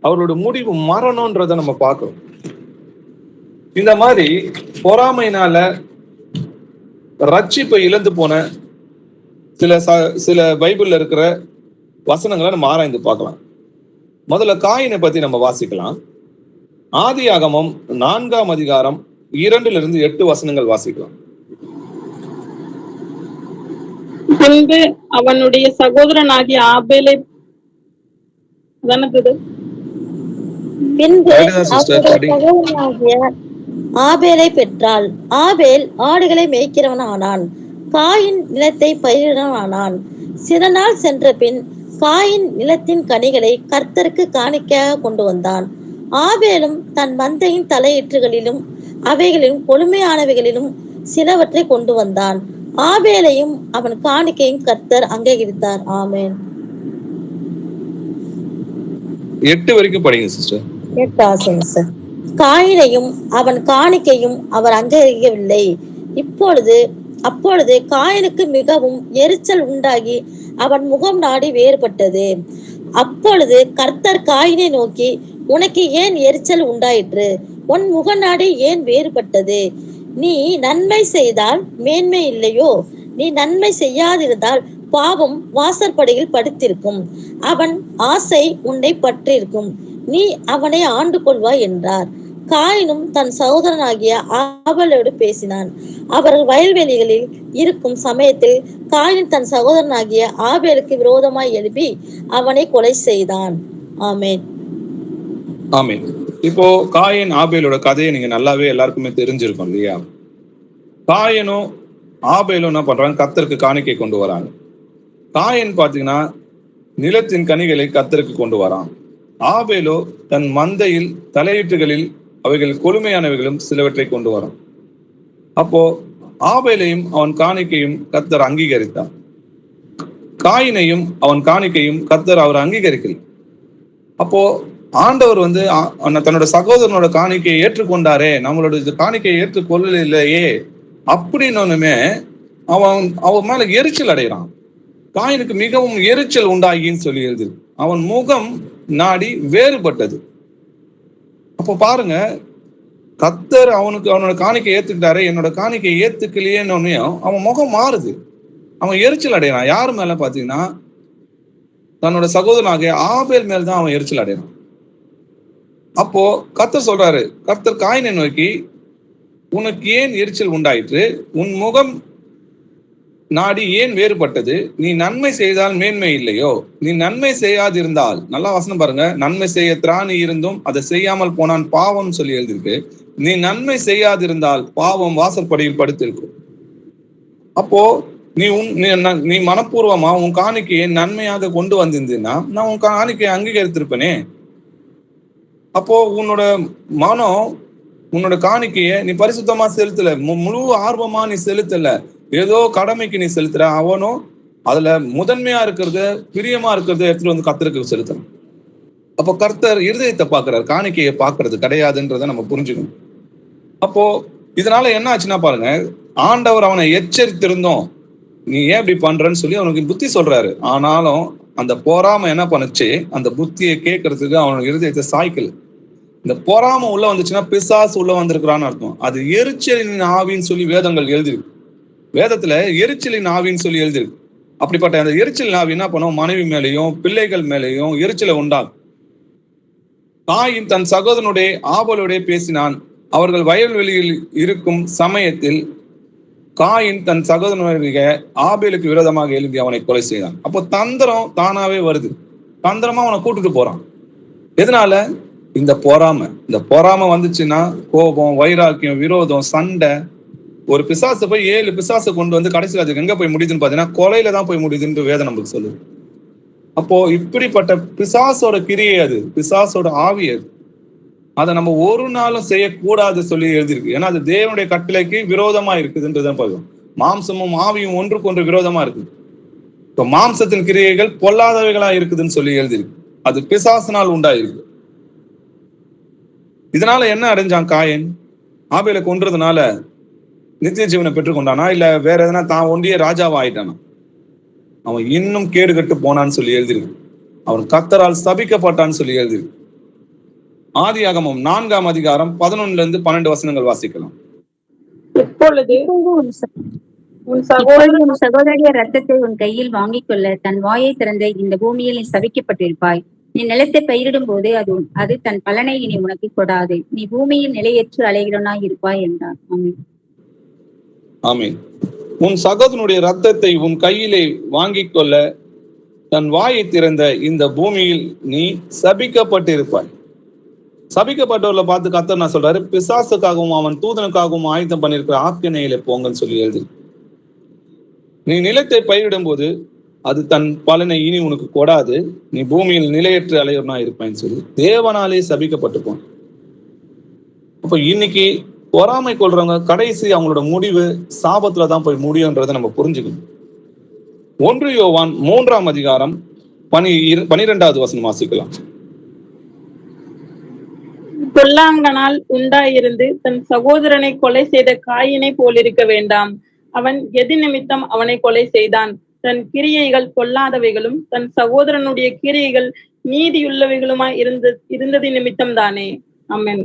அவரோட முடிவு மரணம்ன்றத நம்ம பார்க்கிறோம். இந்த மாதிரி பொறாமையினால ரட்சிப்பை இழந்து போன சில பைபிள்ல இருக்கிற வசனங்களை நம்ம ஆராய்ந்து பார்க்கலாம். முதல்ல காயினை பத்தி நம்ம வாசிக்கலாம். ஆதியாகமம் 4ஆம் அதிகாரம் 2லிருந்து 8 வசனங்கள் வாசிக்கலாம். பின்பு அவனுடைய சகோதரனாகிய ஆபேலை ஆபேலை பெற்றாள். ஆபேல் ஆடுகளை மேய்க்கிறவனானான். காயின் நிலத்தை பயிரிடவனானான். சில நாள் சென்ற பின் காயின் நிலத்தின் கனிகளை கர்த்தருக்கு காணிக்கையாக கொண்டு வந்தான். ஆபேலும் தன் மந்தையின் தலையீற்றுகளிலும் அவைகளிலும் கொழுமையானவைகளிலும் சிலவற்றை கொண்டு வந்தான். ஆபேலையும் அவன் காணிக்கையும் கர்த்தர் அங்கீகரித்தார். ஆமென். 8 வரைக்கும் படிங்க சிஸ்டர். 8 காயினையும் அவன் காணிக்கையும் அவர் அங்கீகரிக்கவில்லை. அப்பொழுது காயினுக்கு மிகவும் எரிச்சல் உண்டாகி அவன் முகம் நாடி வேறுபட்டது. அப்பொழுது கர்த்தர் காயினை நோக்கி, உனக்கு ஏன் எரிச்சல் உண்டாயிற்று? உன் முகநாடி ஏன் வேறுபட்டது? நீ நன்மை செய்தால் மேன்மை இல்லையோ? நீ நன்மை செய்யாதிருந்தால் பாவம் வாசற்படியில் படுத்திருக்கும். அவன் ஆசை உன்னை பற்றிருக்கும். நீ அவனை ஆண்டு கொள்வாய் என்றார். காயினும் தன் சகோதரனாகிய ஆபேலோடு பேசினான். அவர்கள் வயல்வெளிகளில் இருக்கும் சமயத்தில் காயின் தன் சகோதரனாகிய ஆபேலுக்கு விரோதமாய் எழுப்பி அவனை கொலை செய்தான். ஆமென். ஆமென். இப்போ காயின் ஆபேலோட கதையை நீங்க நல்லாவே எல்லாருக்குமே தெரிஞ்சிருக்கும் இல்லையா? காயனும் ஆபேலும் என்ன பண்றாங்க? கர்த்தருக்கு காணிக்கை கொண்டு வராங்க. காயின் பாத்தீங்கன்னா நிலத்தின் கனிகளை கர்த்தருக்கு கொண்டு வரான். ஆபேலோ தன் மந்தையில் தலையீட்டுகளில் அவைகள் கொழுமையானவைகளும் சிலவற்றை கொண்டு வரான். அப்போ ஆபேலையும் அவன் காணிக்கையும் கர்த்தர் அங்கீகரித்தார். காயினையும் அவன் காணிக்கையும் கர்த்தர் அவர் அங்கீகரிக்கல. அப்போ ஆண்டவர் தன்னோட சகோதரனோட காணிக்கையை ஏற்றுக்கொண்டாரே, நம்மளோட காணிக்கையை ஏற்றுக்கொள்ளலையே அப்படின்னொன்னுமே அவன் மேல எரிச்சல் அடைகிறான். காயினுக்கு மிகவும் எரிச்சல் உண்டாகின்னு சொல்லி எழுது. அவன் முகம் நாடி வேறுபட்டது. அப்போ பாருங்க, கர்த்தர் அவனோட காணிக்கை ஏத்துக்கிட்டாரு, என்னோட காணிக்கை ஏத்துக்கலையேன்னு அவன் முகம் மாறுது, அவன் எரிச்சல் அடைகிறான். யாரு மேல பாத்தீங்கன்னா தன்னோட சகோதரனாக ஆபேல் மேல்தான் அவன் எரிச்சல் அடைகிறான். அப்போ கர்த்தர் சொல்றாரு, கர்த்தர் காயினை நோக்கி, உனக்கு ஏன் எரிச்சல் உண்டாயிற்று? உன் முகம் நாடி ஏன் வேறுபட்டது? நீ நன்மை செய்தால் மேன்மை இல்லையோ? நீ நன்மை செய்யாதிருந்தால், நல்லா வசனம் பாருங்க, நன்மை செய்ய திராணி இருந்தும் அதை செய்யாமல் போனான் பாவம் சொல்லி எழுதிருக்கு. நீ நன்மை செய்யாதிருந்தால் பாவம் வாசற்படியில் படுத்திருக்கும். அப்போ நீ மனப்பூர்வமா உன் காணிக்கையை நன்மையாக கொண்டு வந்திருந்தீன்னா நான் உன் காணிக்கையை அங்கீகரித்திருப்பேனே. அப்போ உன்னோட மனம் உன்னோட காணிக்கையை நீ பரிசுத்தமா செலுத்தல, முழு ஆர்வமா நீ செலுத்தல, ஏதோ கடமைக்கு நீ செலுத்துற. அவனும் அதுல முதன்மையா இருக்கிறது, பிரியமா இருக்கிறது எடுத்துட்டு வந்து கர்த்தருக்கு செலுத்தணும். அப்போ கர்த்தர் இருதயத்தை பார்க்கிறார், காணிக்கையை பார்க்கறது கிடையாதுன்றதை நம்ம புரிஞ்சுக்கணும். அப்போ இதனால என்ன ஆச்சுன்னா பாருங்க, ஆண்டவர் அவனை எச்சரித்திருந்தோம், நீ ஏன் இப்படி பண்றன்னு சொல்லி அவனுக்கு புத்தி சொல்றாரு. ஆனாலும் அந்த பொறாமை என்ன பண்ணுச்சு, அந்த புத்தியை கேட்கறதுக்கு அவனுக்கு இருதயத்தை சாய்க்கல. இந்த பொறாமை உள்ள வந்துச்சுன்னா பிசாசு உள்ள வந்திருக்கிறான்னு அர்த்தம். அது எரிச்சலின் ஆவின்னு சொல்லி வேதங்கள் எழுதிருக்கு. வேதத்துல எரிச்சலின் ஆவின்னு சொல்லி எழுதிருக்கு. அப்படிப்பட்ட அந்த எரிச்சல் ஆவி என்ன பண்ணும், மனைவி மேலேயும் பிள்ளைகள் மேலேயும் எரிச்சலை உண்டாகும். காயின் தன் சகோதரனுடைய ஆபலுடைய பேசினான். அவர்கள் வயல்வெளியில் இருக்கும் சமயத்தில் காயின் தன் சகோதரனுடைய ஆபேலுக்கு விரோதமாக எழுதி அவனை கொலை செய்தான். அப்போ தந்திரம் தானாவே வருது, தந்திரமா அவனை கூட்டிட்டு போறான். எதனால? இந்த பொறாமை. இந்த பொறாமை வந்துச்சுன்னா கோபம், வைராக்கியம், விரோதம், சண்டை. ஒரு பிசாசு போய் 7 பிசாசை கொண்டு வந்து கடைசியில் அதுக்கு எங்க போய் முடியுதுன்னு பாத்தீங்கன்னா கொலையில தான் போய் முடியுதுன்னு வேதம் நமக்கு சொல்லுது. அப்போ இப்படிப்பட்ட பிசாசோட கிரியை அது, பிசாசோட ஆவி அது. அதை நம்ம ஒரு நாளும் செய்யக்கூடாது சொல்லி எழுதியிருக்கு. ஏன்னா அது தேவனுடைய கட்டளைக்கு விரோதமா இருக்குதுன்றதான் பார்க்கணும். மாம்சமும் ஆவியும் ஒன்றுக்கு ஒன்று விரோதமா இருக்குது. இப்போ மாம்சத்தின் கிரியைகள் பொல்லாதவைகளா இருக்குதுன்னு சொல்லி எழுதியிருக்கு. அது பிசாசினால் உண்டாயிருக்கு. இதனால என்ன அடைஞ்சான் காயன்? ஆபேலை கொன்றதுனால நித்திய ஜீவனை பெற்றுக்கொண்டானா, இல்ல வேற எதனா தான் ஒன்றிய ராஜாவா ஆயிட்டானா? அவன் இன்னும் கேடு கட்டு போனான்னு சொல்லி எழுதிருக்கு. அவன் கர்த்தரால் சபிக்கப்பட்டான்னு சொல்லி எழுதிருக்கு. ஆதியாகமம் 4ஆம் அதிகாரம் 11-12 வசனங்கள் வாசிக்கலாம். இப்பொழுது உன் சகோதரிய ரத்தத்தை உன் கையில் வாங்கிக் கொள்ள தன் வாயை திறந்த இந்த பூமியில் நீ சபிக்கப்பட்டிருப்பாய். நீ நிலத்தை பயிரிடும் போது அது தன் பலனை இனி உனக்கு கொடாது. நீ பூமியில் நிலையற்று அலைகிறனாய் இருப்பாய் என்றார். ஆமென். ஆமென். உன் சகோதரனுடைய ரத்தத்தை உன் கையிலே வாங்கிக் கொள்ள தன் வாயை திறந்த இந்த பூமியில் நீ சபிக்கப்பட்டிருப்பாய். சபிக்கப்பட்டவர்களை பார்த்து கர்த்தர் நான் சொல்றாரு, பிசாசுக்காகவும் அவன் தூதனுக்காகவும் ஆயுதம் பண்ணிருக்கிற ஆக்கினையில போங்கன்னு சொல்லி எழுதி. நீ நிலத்தை பயிரிடும் போது அது தன் பலனை இனி உனக்கு கொடாது. நீ பூமியில் நிலையற்று அலையறனா இருப்பான்னு சொல்லி தேவனாலே சபிக்கப்பட்டுப்போம். அப்ப இன்னைக்கு பொறாமை கொள்றவங்க கடைசி அவங்களோட முடிவு சாபத்துலதான் போய் முடியும்ன்றதை நம்ம புரிஞ்சுக்கணும். 1 யோவான் 3ஆம் அதிகாரம் 12வது வசனம் வாசிக்கலாம். பொல்லாங்கனால் உண்டாயிருந்து தன் சகோதரனை கொலை செய்த காயினை போலிருக்க வேண்டாம். அவன் எது நிமித்தம் அவனை கொலை செய்தான்? தன் கிரியைகள் பொல்லாதவைகளும் தன் சகோதரனுடைய கிரியைகள் நீதியுள்ளவைகளுமாய் இருந்தது நிமித்தம் தானே. ஆமென்.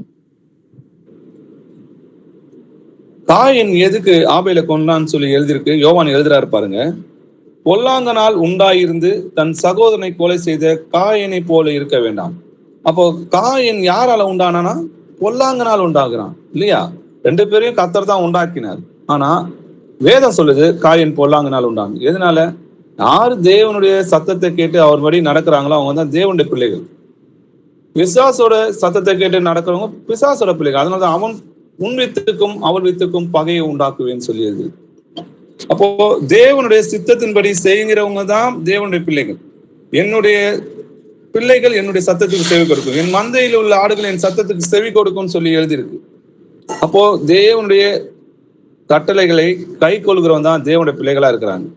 காயின் எதுக்கு ஆபேலை கொண்டான்னு சொல்லி எழுதிருக்கு. யோவான் எழுதுறாரு பாருங்க, பொல்லாங்கனால் உண்டாயிருந்து தன் சகோதரனை கொலை செய்த காயினை போல இருக்க வேண்டாம். அப்போ காயின் யாரால உண்டானா? பொல்லாங்கனால் உண்டாகிறான் இல்லையா? 2 பேரையும் கர்த்தர் தான் உண்டாக்கினார். ஆனா வேதம் சொல்லுது காயின் பொல்லாங்கனால் உண்டாங்க. எதனால? யாரு தேவனுடைய சத்தத்தை கேட்டு அவர் படி நடக்கிறாங்களோ அவங்க தான் தேவனுடைய பிள்ளைகள். பிசாசோட சத்தத்தை கேட்டு நடக்கிறவங்க பிசாசோட பிள்ளைகள். அதனாலதான் அவன் உன் வித்துக்கும் அவள் வித்துக்கும் பகையை உண்டாக்குவேன்னு சொல்லியது. அப்போ தேவனுடைய சித்தத்தின்படி செய்கிறவங்க தான் தேவனுடைய பிள்ளைகள். என்னுடைய பிள்ளைகள் என்னுடைய சத்தத்துக்கு செவி கொடுக்கும், என் மந்தையில் உள்ள ஆடுகள் என் சத்தத்துக்கு செவி கொடுக்கும்னு சொல்லி எழுதியிருக்கு. அப்போ தேவனுடைய கட்டளைகளை கை கொள்கிறவன் தான் தேவனுடைய பிள்ளைகளா இருக்கிறாங்க.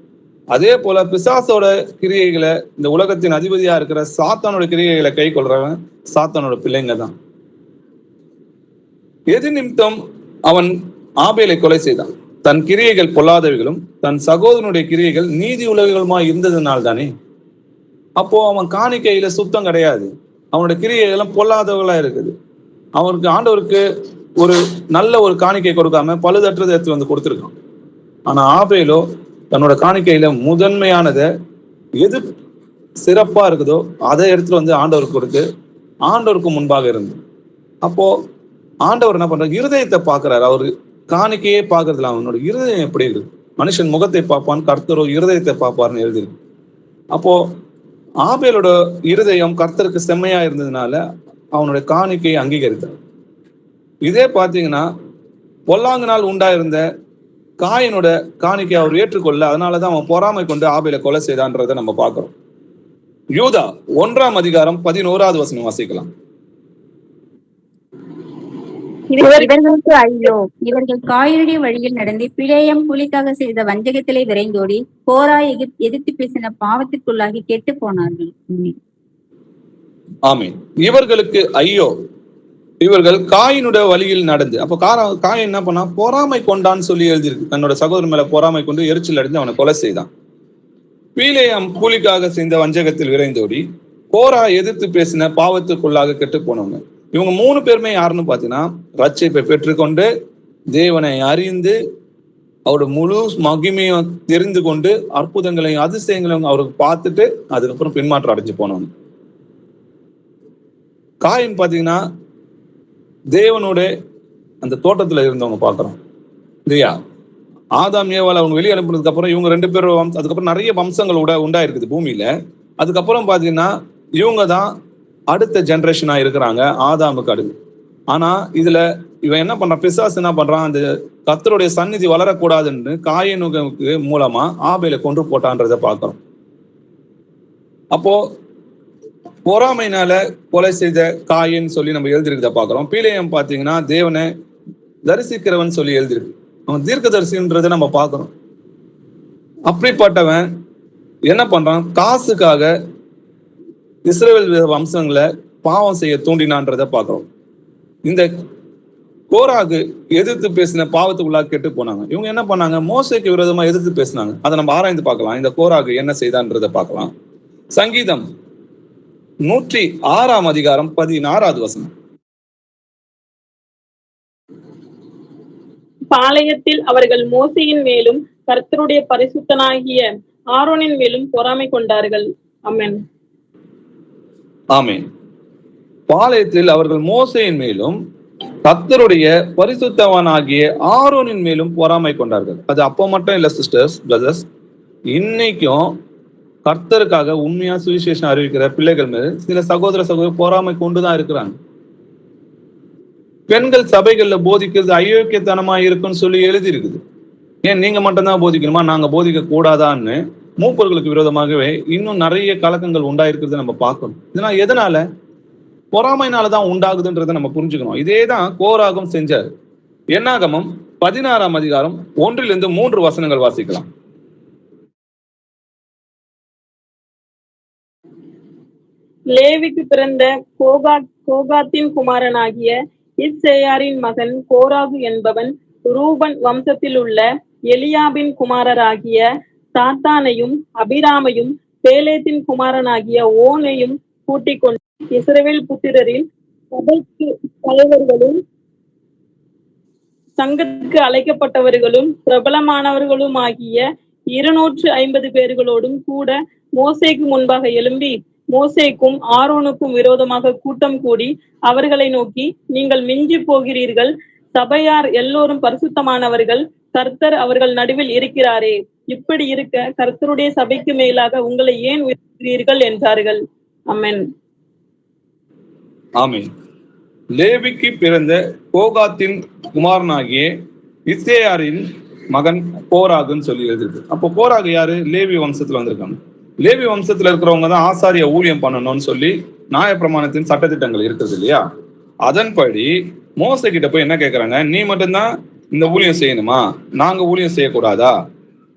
அதே போல பிசாசோட கிரியைகளை, இந்த உலகத்தின் அதிபதியா இருக்கிற சாத்தானோட கிரியைகளை கை கொள்றவன் சாத்தானோட பிள்ளைங்க தான். எது நிமித்தம் அவன் ஆபேலை கொலை செய்தான்? தன் கிரியைகள் பொல்லாதவைகளும் தன் சகோதரனுடைய கிரியைகள் நீதி உலகங்களுமா இருந்ததுனால தானே. அப்போ அவன் காணிக்கையில சுத்தம் கிடையாது, அவனுடைய கிரியைகளும் பொல்லாதவர்களா இருக்குது. அவனுக்கு ஆண்டவருக்கு ஒரு நல்ல ஒரு காணிக்கை கொடுக்காம பழுதற்றதை எடுத்து வந்து கொடுத்துருக்கான். ஆனா ஆபேலோ தன்னோட காணிக்கையில முதன்மையானதை, எது சிறப்பா இருக்குதோ அதை எடுத்துட்டு வந்து ஆண்டவருக்கு கொடுத்து ஆண்டவருக்கு முன்பாக இருந்து. அப்போ ஆண்டவர் என்ன பண்றாரு? இருதயத்தை பார்க்கிறாரு. அவரு காணிக்கையே பார்க்கறதுல அவனோட இருதயம் எப்படி இருக்கு. மனுஷன் முகத்தை பார்ப்பான், கர்த்தரோ இருதயத்தை பார்ப்பார்னு எழுதிருக்கு. அப்போ ஆபேலோட இருதயம் கர்த்தருக்கு செம்மையா இருந்ததுனால அவனுடைய காணிக்கையை அங்கீகரித்தார். இதே பாத்தீங்கன்னா பொல்லாங்கனால் உண்டாயிருந்த காயினோட காணிக்கை அவர் ஏற்றுக்கொள்ள, அதனாலதான் அவன் பொறாமை கொண்டு ஆபேலை கொலை செய்தான்றதை நம்ம பார்க்கிறோம். யூதா 1ஆம் அதிகாரம் 11வது வசனம் வாசிக்கலாம். இவர்களுக்கு ஐயோ, இவர்கள் காயனுடைய வழியில் நடந்து பிலேயம் கூலிக்காக செய்த வஞ்சகத்திலே விரைந்தோடி கோரா எதிர்த்து பேசின பாவத்திற்குள்ளாகி கெட்டு போனார்கள். ஆமென். இவர்களுக்கு ஐயோ, இவர்கள் காயினுடைய வழியில் நடந்து. அப்ப காயின் என்ன பண்ணா, பொறாமை கொண்டான்னு சொல்லி எழுதியிருக்கு. தன்னோட சகோதரன் மேல பொறாமை கொண்டு எரிச்சல் அடைந்து அவனை கொலை செய்தான். பீலேயாம் கூலிக்காக செய்த வஞ்சகத்தில் விரைந்தோடி கோரா எதிர்த்து பேசின பாவத்துக்குள்ளாக கெட்டு போனவங்க. இவங்க 3 பேருமே யாருன்னு பாத்தீங்கன்னா, ரட்சிப்பை பெற்றுக்கொண்டு தேவனை அறிந்து அவரோட முழு மகிமையும் தெரிந்து கொண்டு அற்புதங்களையும் அதிசயங்களையும் அவருக்கு பார்த்துட்டு அதுக்கப்புறம் பின்மாற்றம் அடைஞ்சு போனவங்க. காயின் பாத்தீங்கன்னா தேவனோட அந்த தோட்டத்துல இருந்தவங்க பாக்குறோம் இல்லையா. ஆதாம் ஏவாள் அவங்க வெளியே அனுப்புனதுக்கு அப்புறம் இவங்க 2 பேரும் அதுக்கப்புறம் நிறைய வம்சங்கள் உண்டாயிருக்குது பூமியில. அதுக்கப்புறம் பாத்தீங்கன்னா இவங்க தான் அடுத்த ஜெனரேஷனா இருக்கிறாங்க ஆதாமுக்கு அடுத்து. ஆனா இதுல இவன் என்ன பண்றான், பிசாசு என்ன பண்றான், அந்த கர்த்தருடைய சந்நிதி வளரக்கூடாதுன்னு காயினுக்கு மூலமா ஆபேலை கொன்று போட்டான்றதை பார்க்கிறோம். அப்போ பொறாமைனால கொலை செய்த காயின் சொல்லி நம்ம எழுதிருக்கிறத பாக்குறோம். பீலேயம் பாத்தீங்கன்னா தேவனை தரிசிக்கிறவன் சொல்லி எழுதிருக்கு. அவன் தீர்க்கதரிசின்றதை நம்ம பார்க்கிறோம். அப்படிப்பட்டவன் என்ன பண்றான், காசுக்காக இஸ்ரவேல் வம்சங்களை பாவம் செய்ய தூண்டினான்றதை பார்க்கிறோம். இந்த கோராகு எதிர்த்து பேசின பாவத்துக்குள்ளாக கெட்டு போனாங்க. இவங்க என்ன பண்ணாங்க, மோசேக்கு விரோதமா எதிர்த்து பேசினாங்க. அதை நம்ம ஆராய்ந்து பார்க்கலாம். இந்த கோராகு என்ன செய்தான்றதை பார்க்கலாம். சங்கீதம் 106 அதிகாரம் 16வது வசனம். பாளையத்தில் அவர்கள் மோசேயின் மேலும் கர்த்தருடைய பரிசுத்தனாகிய ஆரோனின் மேலும் பொறாமை கொண்டார்கள். ஆமென். ஆமென். பாளையத்தில் அவர்கள் மோசேயின் மேலும் கர்த்தருடைய பரிசுத்தவானாகிய ஆரோனின் மேலும் பொறாமை கொண்டார்கள். அது அப்போ மட்டும் இல்ல சிஸ்டர்ஸ், பிரதர்ஸ், இன்னைக்கும் கர்த்தருக்காக உண்மையா சுவிசேஷம் அறிவிக்கிற பிள்ளைகள் மேல் சில சகோதர பொறாமை கொண்டுதான் இருக்கிறாங்க. பெண்கள் சபைகள்ல போதிக்கிறது அயோக்கியத்தனமா இருக்குன்னு சொல்லி எழுதி இருக்குது. ஏன் நீங்க மட்டும்தான் போதிக்கணுமா, நாங்க போதிக்க கூடாதான்னு மூப்பர்களுக்கு விரோதமாகவே இன்னும் நிறைய கலக்கங்கள் உண்டாயிருக்கிறது நம்ம பார்க்கணும். இதனால் எதனால, பொறாமைனாலதான் உண்டாகுதுன்றதை நம்ம புரிஞ்சுக்கணும். இதேதான் கோராகும் செஞ்சார். என்னாகமம் 16 அதிகாரம் 1-3 வசனங்கள் வாசிக்கலாம். லேவிக்கு பிறந்த கோகாத்தின் குமாரனாகிய இத்சேயாரின் மகன் கோராகு என்பவன் ரூபன் வம்சத்தில் உள்ள எலியாபின் குமாரராகிய தாத்தானையும் அபிராமையும் பேலேத்தின் குமாரனாகிய ஓனையும் கூட்டிக் கொண்டு இஸ்ரவேல் புத்திரரில் சபைக்கு தலைவர்களும் சங்கத்துக்கு அழைக்கப்பட்டவர்களும் பிரபலமானவர்களும் ஆகிய 250 பேர்களோடும் கூட மோசேக்கு முன்பாக எழும்பி மோசேக்கும் ஆரோனுக்கும் விரோதமாக கூட்டம் கூடி அவர்களை நோக்கி, நீங்கள் மிஞ்சி போகிறீர்கள், சபையார் எல்லோரும் பரிசுத்தமானவர்கள், கர்த்தர் அவர்கள் நடுவில் இருக்கிறாரே, இப்படி இருக்க கர்த்தருடைய சபைக்கு மேலாக உங்களை ஏன் உயர்த்துகிறீர்கள் என்றார்கள். ஆமென். ஆமென். லேவிக்கு பிறந்த கோகாத்தின் குமாரனாகிய இத்சேயாரின் மகன் கோராகுன்னு சொல்லி எழுதிருக்கு. அப்போ கோராகு யாரு, லேவி வம்சத்துல வந்திருக்காங்க. லேவி வம்சத்துல இருக்கிறவங்க தான் ஆசாரிய ஊழியம் பண்ணணும்னு சொல்லி நியாயப்பிரமாணத்தின் சட்டத்திட்டங்கள் இருக்குது இல்லையா. அதன்படி மோசே கிட்ட போய் என்ன கேட்கறாங்க, நீ மட்டும்தான் இந்த ஊழியம் செய்யணுமா, நாங்க ஊழியம் செய்யக்கூடாதா?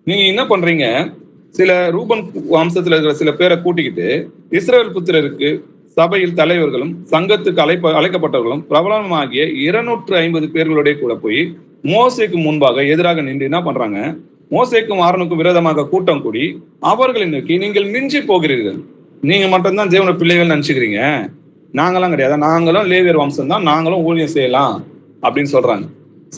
நீங்க என்ன பண்றீங்க, சில ரூபன் வம்சத்துல இருக்கிற சில பேரை கூட்டிக்கிட்டு இஸ்ரவேல் புத்திரருக்கு சபையில் தலைவர்களும் சங்கத்துக்கு அழைக்கப்பட்டவர்களும் பிரபலமாகிய 250 பேர்களுடைய கூட போய் மோசேக்கு முன்பாக எதிராக நின்று என்ன பண்றாங்க, மோசேக்கும் ஆரோனுக்கும் விரோதமாக கூட்டம் கூடி அவர்களை நோக்கி, நீங்கள் மிஞ்சி போகிறீர்கள், நீங்க மட்டும்தான் தேவன பிள்ளைகள் நினைச்சுக்கிறீங்க, நாங்களாம் கிடையாது, நாங்களும் லேவியர் வம்சம் தான், நாங்களும் ஊழியம் செய்யலாம் அப்படின்னு சொல்றாங்க.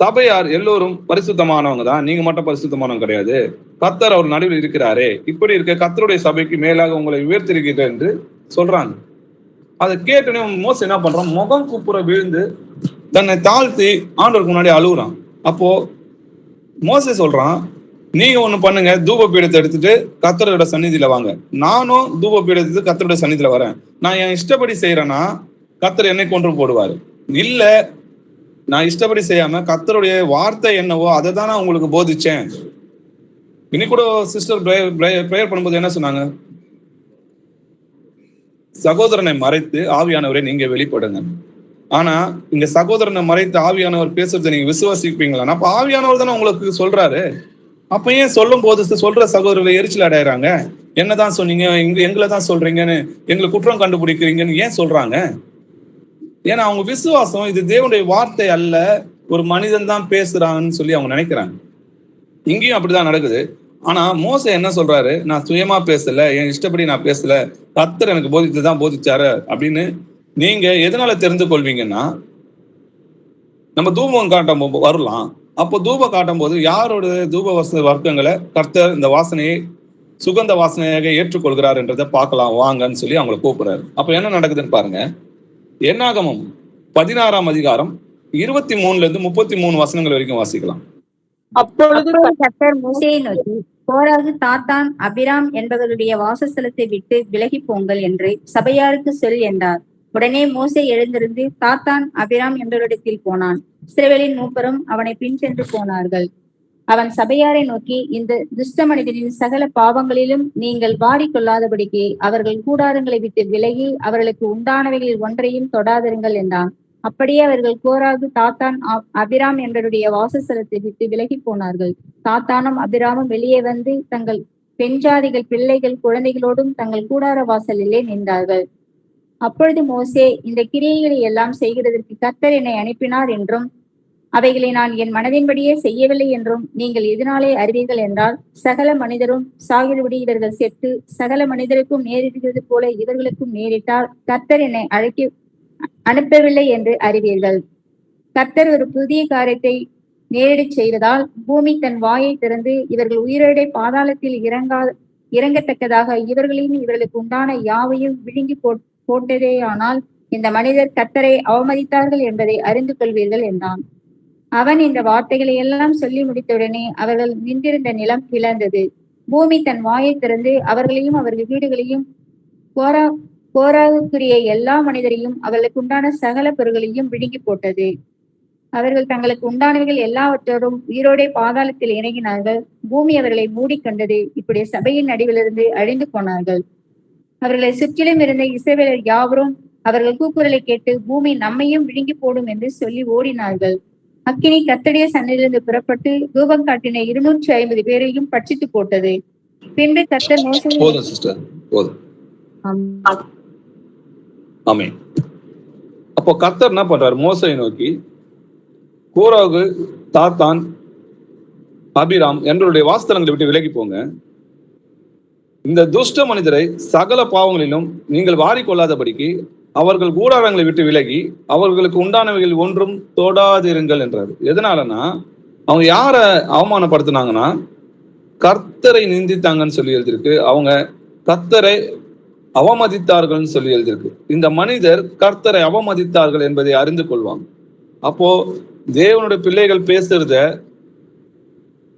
சபையார் எல்லோரும் பரிசுத்தமானவங்க தான், நீங்க மட்டும் பரிசுத்தமானவங்க கிடையாது, கர்த்தர் அவர் நடுவில் இருக்கிறாரே, இப்படி இருக்க கர்த்தருடைய சபைக்கு மேலாக உங்களை உயர்த்திருக்கிறீர்கள் என்று சொல்றாங்க. அதை கேட்டனே மோசே என்ன பண்றான், முகம் குப்புற விழுந்து தன்னை தாழ்த்தி ஆண்டவருக்கு முன்னாடி அழுகுறான். அப்போ மோசே சொல்றான், நீங்க ஒண்ணு பண்ணுங்க, தூப பீடத்தை எடுத்துட்டு கர்த்தரோட சந்நிதியில வாங்க, நானும் தூப பீடத்துக்கு கர்த்தரோட சந்நிதியில வரேன், நான் என் இஷ்டப்படி செய்யறேன்னா கர்த்தர் என்னை கொன்று போடுவாரு, இல்ல நான் இஷ்டப்படி செய்யாம கர்த்தருடைய வார்த்தை என்னவோ அதை தான் நான் உங்களுக்கு போதிச்சேன். இன்னைக்கு கூட சிஸ்டர் பிரேயர் பண்ணும்போது என்ன சொன்னாங்க, சகோதரனை மறைத்து ஆவியானவரை நீங்க வெளிப்படுங்க. ஆனா இங்க சகோதரனை மறைத்து ஆவியானவர் பேசுறதை நீங்க விசுவாசிப்பீங்களா? அப்ப ஆவியானவர் தானே உங்களுக்கு சொல்றாரு. அப்ப ஏன் சொல்லும் போது சொல்ற சகோதரர்களை எரிச்சல் அடையறாங்க? என்னதான் சொன்னீங்க, எங்களை தான் சொல்றீங்கன்னு, எங்களை குற்றம் கண்டுபிடிக்கிறீங்கன்னு ஏன் சொல்றாங்க? ஏன்னா அவங்க விசுவாசம் இது தேவனுடைய வார்த்தை அல்ல, ஒரு மனிதன் தான் பேசுறான்னு சொல்லி அவங்க நினைக்கிறாங்க. இங்கேயும் அப்படிதான் நடக்குது. ஆனா மோசே என்ன சொல்றாரு? நான் சுயமா பேசல, என் இஷ்டப்படி நான் பேசல, கர்த்தர் எனக்கு போதித்துதான் போதிச்சாரு அப்படின்னு நீங்க எதனால தெரிந்து கொள்வீங்கன்னா, நம்ம தூபம் காட்டும் வரலாம். அப்போ தூபம் காட்டும் போது யாரோட தூப வர்க்கங்களை கர்த்தர் இந்த வாசனையை சுகந்த வாசனையாக ஏற்றுக்கொள்கிறார் என்றதை பார்க்கலாம் வாங்கன்னு சொல்லி அவங்களை கூப்பிடுறாரு. அப்ப என்ன நடக்குதுன்னு பாருங்க. என்னாகமம் 16ஆம் அதிகாரம் 23 33 வசனங்கள் வரைக்கும் வாசிக்கலாம். அப்பொழுது கர்த்தர் மோசேயை நோக்கி, கோராகு, தாத்தான், அபிராம் என்பவர்களுடைய வாசஸ்தலத்தை விட்டு விலகி போங்கள் என்று சபையாருக்கு சொல் என்றார். உடனே மோசே எழுந்திருந்து தாத்தான், அபிராம் என்பவரிடத்தில் போனான். இஸ்ரவேலின் மூப்பரும் அவனை பின் சென்று போனார்கள். அவன் சபையாரை நோக்கி, இந்த துஷ்ட மனிதனின் சகல பாவங்களிலும் நீங்கள் வாடிக்கொள்ளாதபடிக்கு அவர்கள் கூடாரங்களை விட்டு விலகி அவர்களுக்கு உண்டானவைகளில் ஒன்றையும் தொடாதிருங்கள் என்றான். அப்படியே அவர்கள் கோராகு, தாத்தான், அபிராம் என்பவருடைய வாசஸ்தலத்தை விட்டு விலகி போனார்கள். தாத்தானும் அபிராமும் வெளியே வந்து தங்கள் பெண்ஜாதிகள், பிள்ளைகள், குழந்தைகளோடும் தங்கள் கூடார வாசலிலே நின்றார்கள். அப்பொழுது மோசே, இந்த கிரியைகளை எல்லாம் செய்கிறதற்கு கர்த்தர் என்னை அனுப்பினார் என்றும் அவைகளை நான் என் மனதின்படியே செய்யவில்லை என்றும் நீங்கள் எதனாலே அறிவீர்கள் என்றால், சகல மனிதரும் சாகிறபடி இவர்கள் செத்து சகல மனிதருக்கும் நேரிடுகிறது போல இவர்களுக்கும் நேரிட்டால் கர்த்தர் என்னை அனுப்பவில்லை என்று அறிவீர்கள். கர்த்தர் ஒரு புதிய காரியத்தை நேரிடச் செய்வதால் பூமி தன் வாயை திறந்து இவர்கள் உயிரோடே பாதாளத்தில் இறங்கத்தக்கதாக இவர்களையும் இவர்களுக்கு உண்டான யாவையும் விழுங்கி போட்டதேயானால் இந்த மனிதர் கர்த்தரை அவமதித்தார்கள் என்பதை அறிந்து கொள்வீர்கள் என்றான். அவன் இந்த வார்த்தைகளை எல்லாம் சொல்லி முடித்தவுடனே அவர்கள் நின்றிருந்த நிலம் பிளந்தது. பூமி தன் வாயை திறந்து அவர்களையும் அவர்கள் வீடுகளையும் கோராகுக்குரிய எல்லா மனிதரையும் அவர்களுக்கு உண்டான சகல பொருள்களையும் விழுங்கி போட்டது. அவர்கள் தங்களுக்கு உண்டானவைகள் எல்லாவற்றோடும் உயிரோடே பாதாளத்தில் இறங்கினார்கள். பூமி அவர்களை மூடிக்கொண்டது. இப்படி சபையின் நடுவிலிருந்து அழிந்து போனார்கள். அவர்களை சுற்றிலும் இருந்த இஸ்ரவேலர் யாவரும் அவர்கள் கூக்குரலை கேட்டு பூமி நம்மையும் விழுங்கி போடும் என்று சொல்லி ஓடினார்கள். அக்கினி கர்த்தருடைய சன்னதியிலிருந்து புறப்பட்டு தூபம் காட்டின 250 பேரையும் பட்சித்து போட்டது. பின்பு கர்த்தர் அப்போ கர்த்தர் என்ன பண்றாரு? மோசேயை நோக்கி, கோராகு, தாத்தான், அபிராம் என்பவருடைய வாசஸ்தலங்களை விட்டு விலகி போங்க. இந்த துஷ்ட மனிதரை சகல பாவங்களிலும் நீங்கள் வாரிக்கொள்ளாதபடிக்கு அவர்கள் கூடாரங்களை விட்டு விலகி அவர்களுக்கு உண்டானவைகள் ஒன்றும் தொடாதிருங்கள் என்றார். எதனாலன்னா, அவங்க யார அவமானப்படுத்தினாங்கன்னா கர்த்தரை நிந்தித்தாங்கன்னு சொல்லி எழுதியிருக்கு. அவங்க கர்த்தரை அவமதித்தார்கள் சொல்லி எழுதியிருக்கு. இந்த மனிதர் கர்த்தரை அவமதித்தார்கள் என்பதை அறிந்து கொள்வாங்க. அப்போ தேவனுடைய பிள்ளைகள் பேசுறத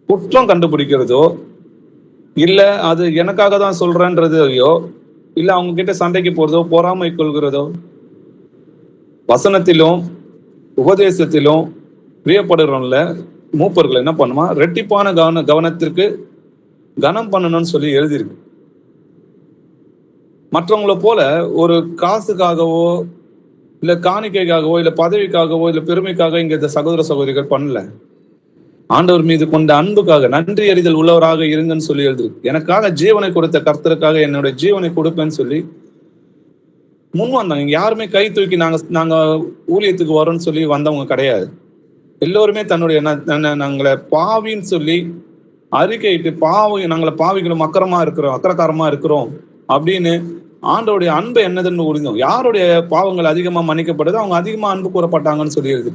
குற்றம் கண்டுபிடிக்கிறதோ இல்ல அது எனக்காக தான் சொல்றேன்றதையோ இல்ல அவங்க கிட்ட சண்டைக்கு போறதோ பொறாமை கொள்கிறதோ, வசனத்திலும் உபதேசத்திலும் பிரியப்படுறோம்ல, மூப்பர்கள் என்ன பண்ணுமா, ரெட்டிப்பான கவனத்திற்கு கனம் பண்ணணும்னு சொல்லி எழுதியிருக்கு. மற்றவங்கள போல ஒரு காசுக்காகவோ இல்ல காணிக்கைக்காகவோ இல்ல பதவிக்காகவோ இல்ல பெருமைக்காக இங்க இந்த சகோதர சகோதரிகள் பண்ணல. ஆண்டவர் மீது கொண்ட அன்புக்காக நன்றி அறிதல் உள்ளவராக இருங்கன்னு சொல்லி எழுதிருக்கு. எனக்காக ஜீவனை கொடுத்த கர்த்தருக்காக என்னுடைய ஜீவனை கொடுப்பேன்னு சொல்லி முன் வந்தாங்க. யாருமே கை தூக்கி நாங்க ஊழியத்துக்கு வரோம்னு சொல்லி வந்தவங்க கிடையாது. எல்லோருமே தன்னுடைய நாங்களை பாவின்னு சொல்லி அறிக்கையிட்டு நாங்களை பாவிகளும் அக்கறக்காரமா இருக்கிறோம் அப்படின்னு ஆண்டோடைய அன்பு என்னதுன்னு உரிந்தோம். யாருடைய பாவங்கள் அதிகமா மன்னிக்கப்படுது அவங்க அதிகமா அன்பு கூறப்பட்டாங்கன்னு சொல்லி எழுது.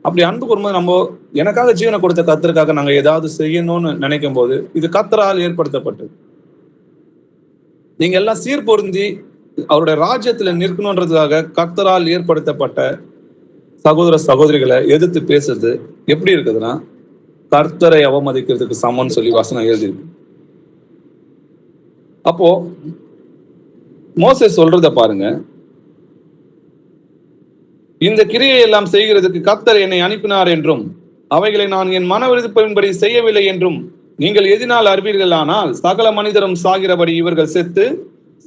அப்படி அன்பு கூறும்போது நம்ம எனக்காக ஜீவனை கொடுத்த கர்த்தருக்காக நாங்க ஏதாவது செய்யணும்னு நினைக்கும் போது இது கர்த்தரால் ஏற்படுத்தப்பட்டது. நீங்க எல்லாம் சீர்பொருந்தி அவருடைய ராஜ்யத்துல நிற்கணுன்றதுக்காக கர்த்தரால் ஏற்படுத்தப்பட்ட சகோதர சகோதரிகளை எதிர்த்து பேசுறது எப்படி இருக்குதுன்னா கர்த்தரை அவமதிக்கிறதுக்கு சமம்னு சொல்லி வசனம் எழுதிருக்கு. அப்போ மோசே சொல்றத பாருங்க, இந்த கிரியை எல்லாம் செய்கிறதுக்கு கர்த்தர் என்னை அனுப்பினார் என்றும் அவைகளை நான் என் மன விருப்பத்தின்படி செய்யவில்லை என்றும் நீங்கள் எதினால் அறிவீர்களானால் சகல மனிதரும் சாகிறபடி இவர்கள் செத்து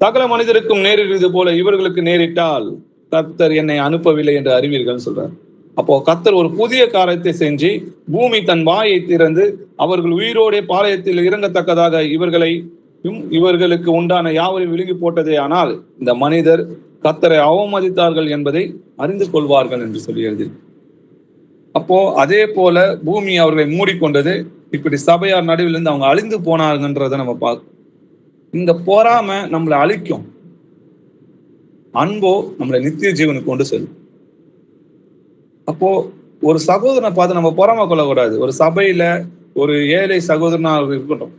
சகல மனிதருக்கும் நேரிடுவது போல இவர்களுக்கு நேரிட்டால் கர்த்தர் என்னை அனுப்பவில்லை என்று அறிவீர்கள் சொல்றார். அப்போ கர்த்தர் ஒரு புதிய காரியத்தை செஞ்சு பூமி தன் வாயை திறந்து அவர்கள் உயிரோடே பாளையத்தில் இறங்கத்தக்கதாக இவர்களுக்கு உண்டான யாவரையும் விழுங்கி போட்டதே. ஆனால் இந்த மனிதர் கர்த்தரை அவமதித்தார்கள் என்பதை அறிந்து கொள்வார்கள் என்று சொல்லி எழுதி. அப்போ அதே போல பூமி அவர்களை மூடிக்கொண்டது. இப்படி சபையார் நடுவில் இருந்து அவங்க அழிந்து போனார்கன்றதை நம்ம பார்க்கணும். இந்த பொறாமை நம்மளை அழிக்கும், அன்போ நம்மளை நித்திய ஜீவனுக்கு கொண்டு செல்லும். அப்போ ஒரு சகோதரனை பார்த்து நம்ம பொறாமை கொள்ளக்கூடாது. ஒரு சபையில ஒரு ஏழை சகோதரனா இருக்கட்டும்,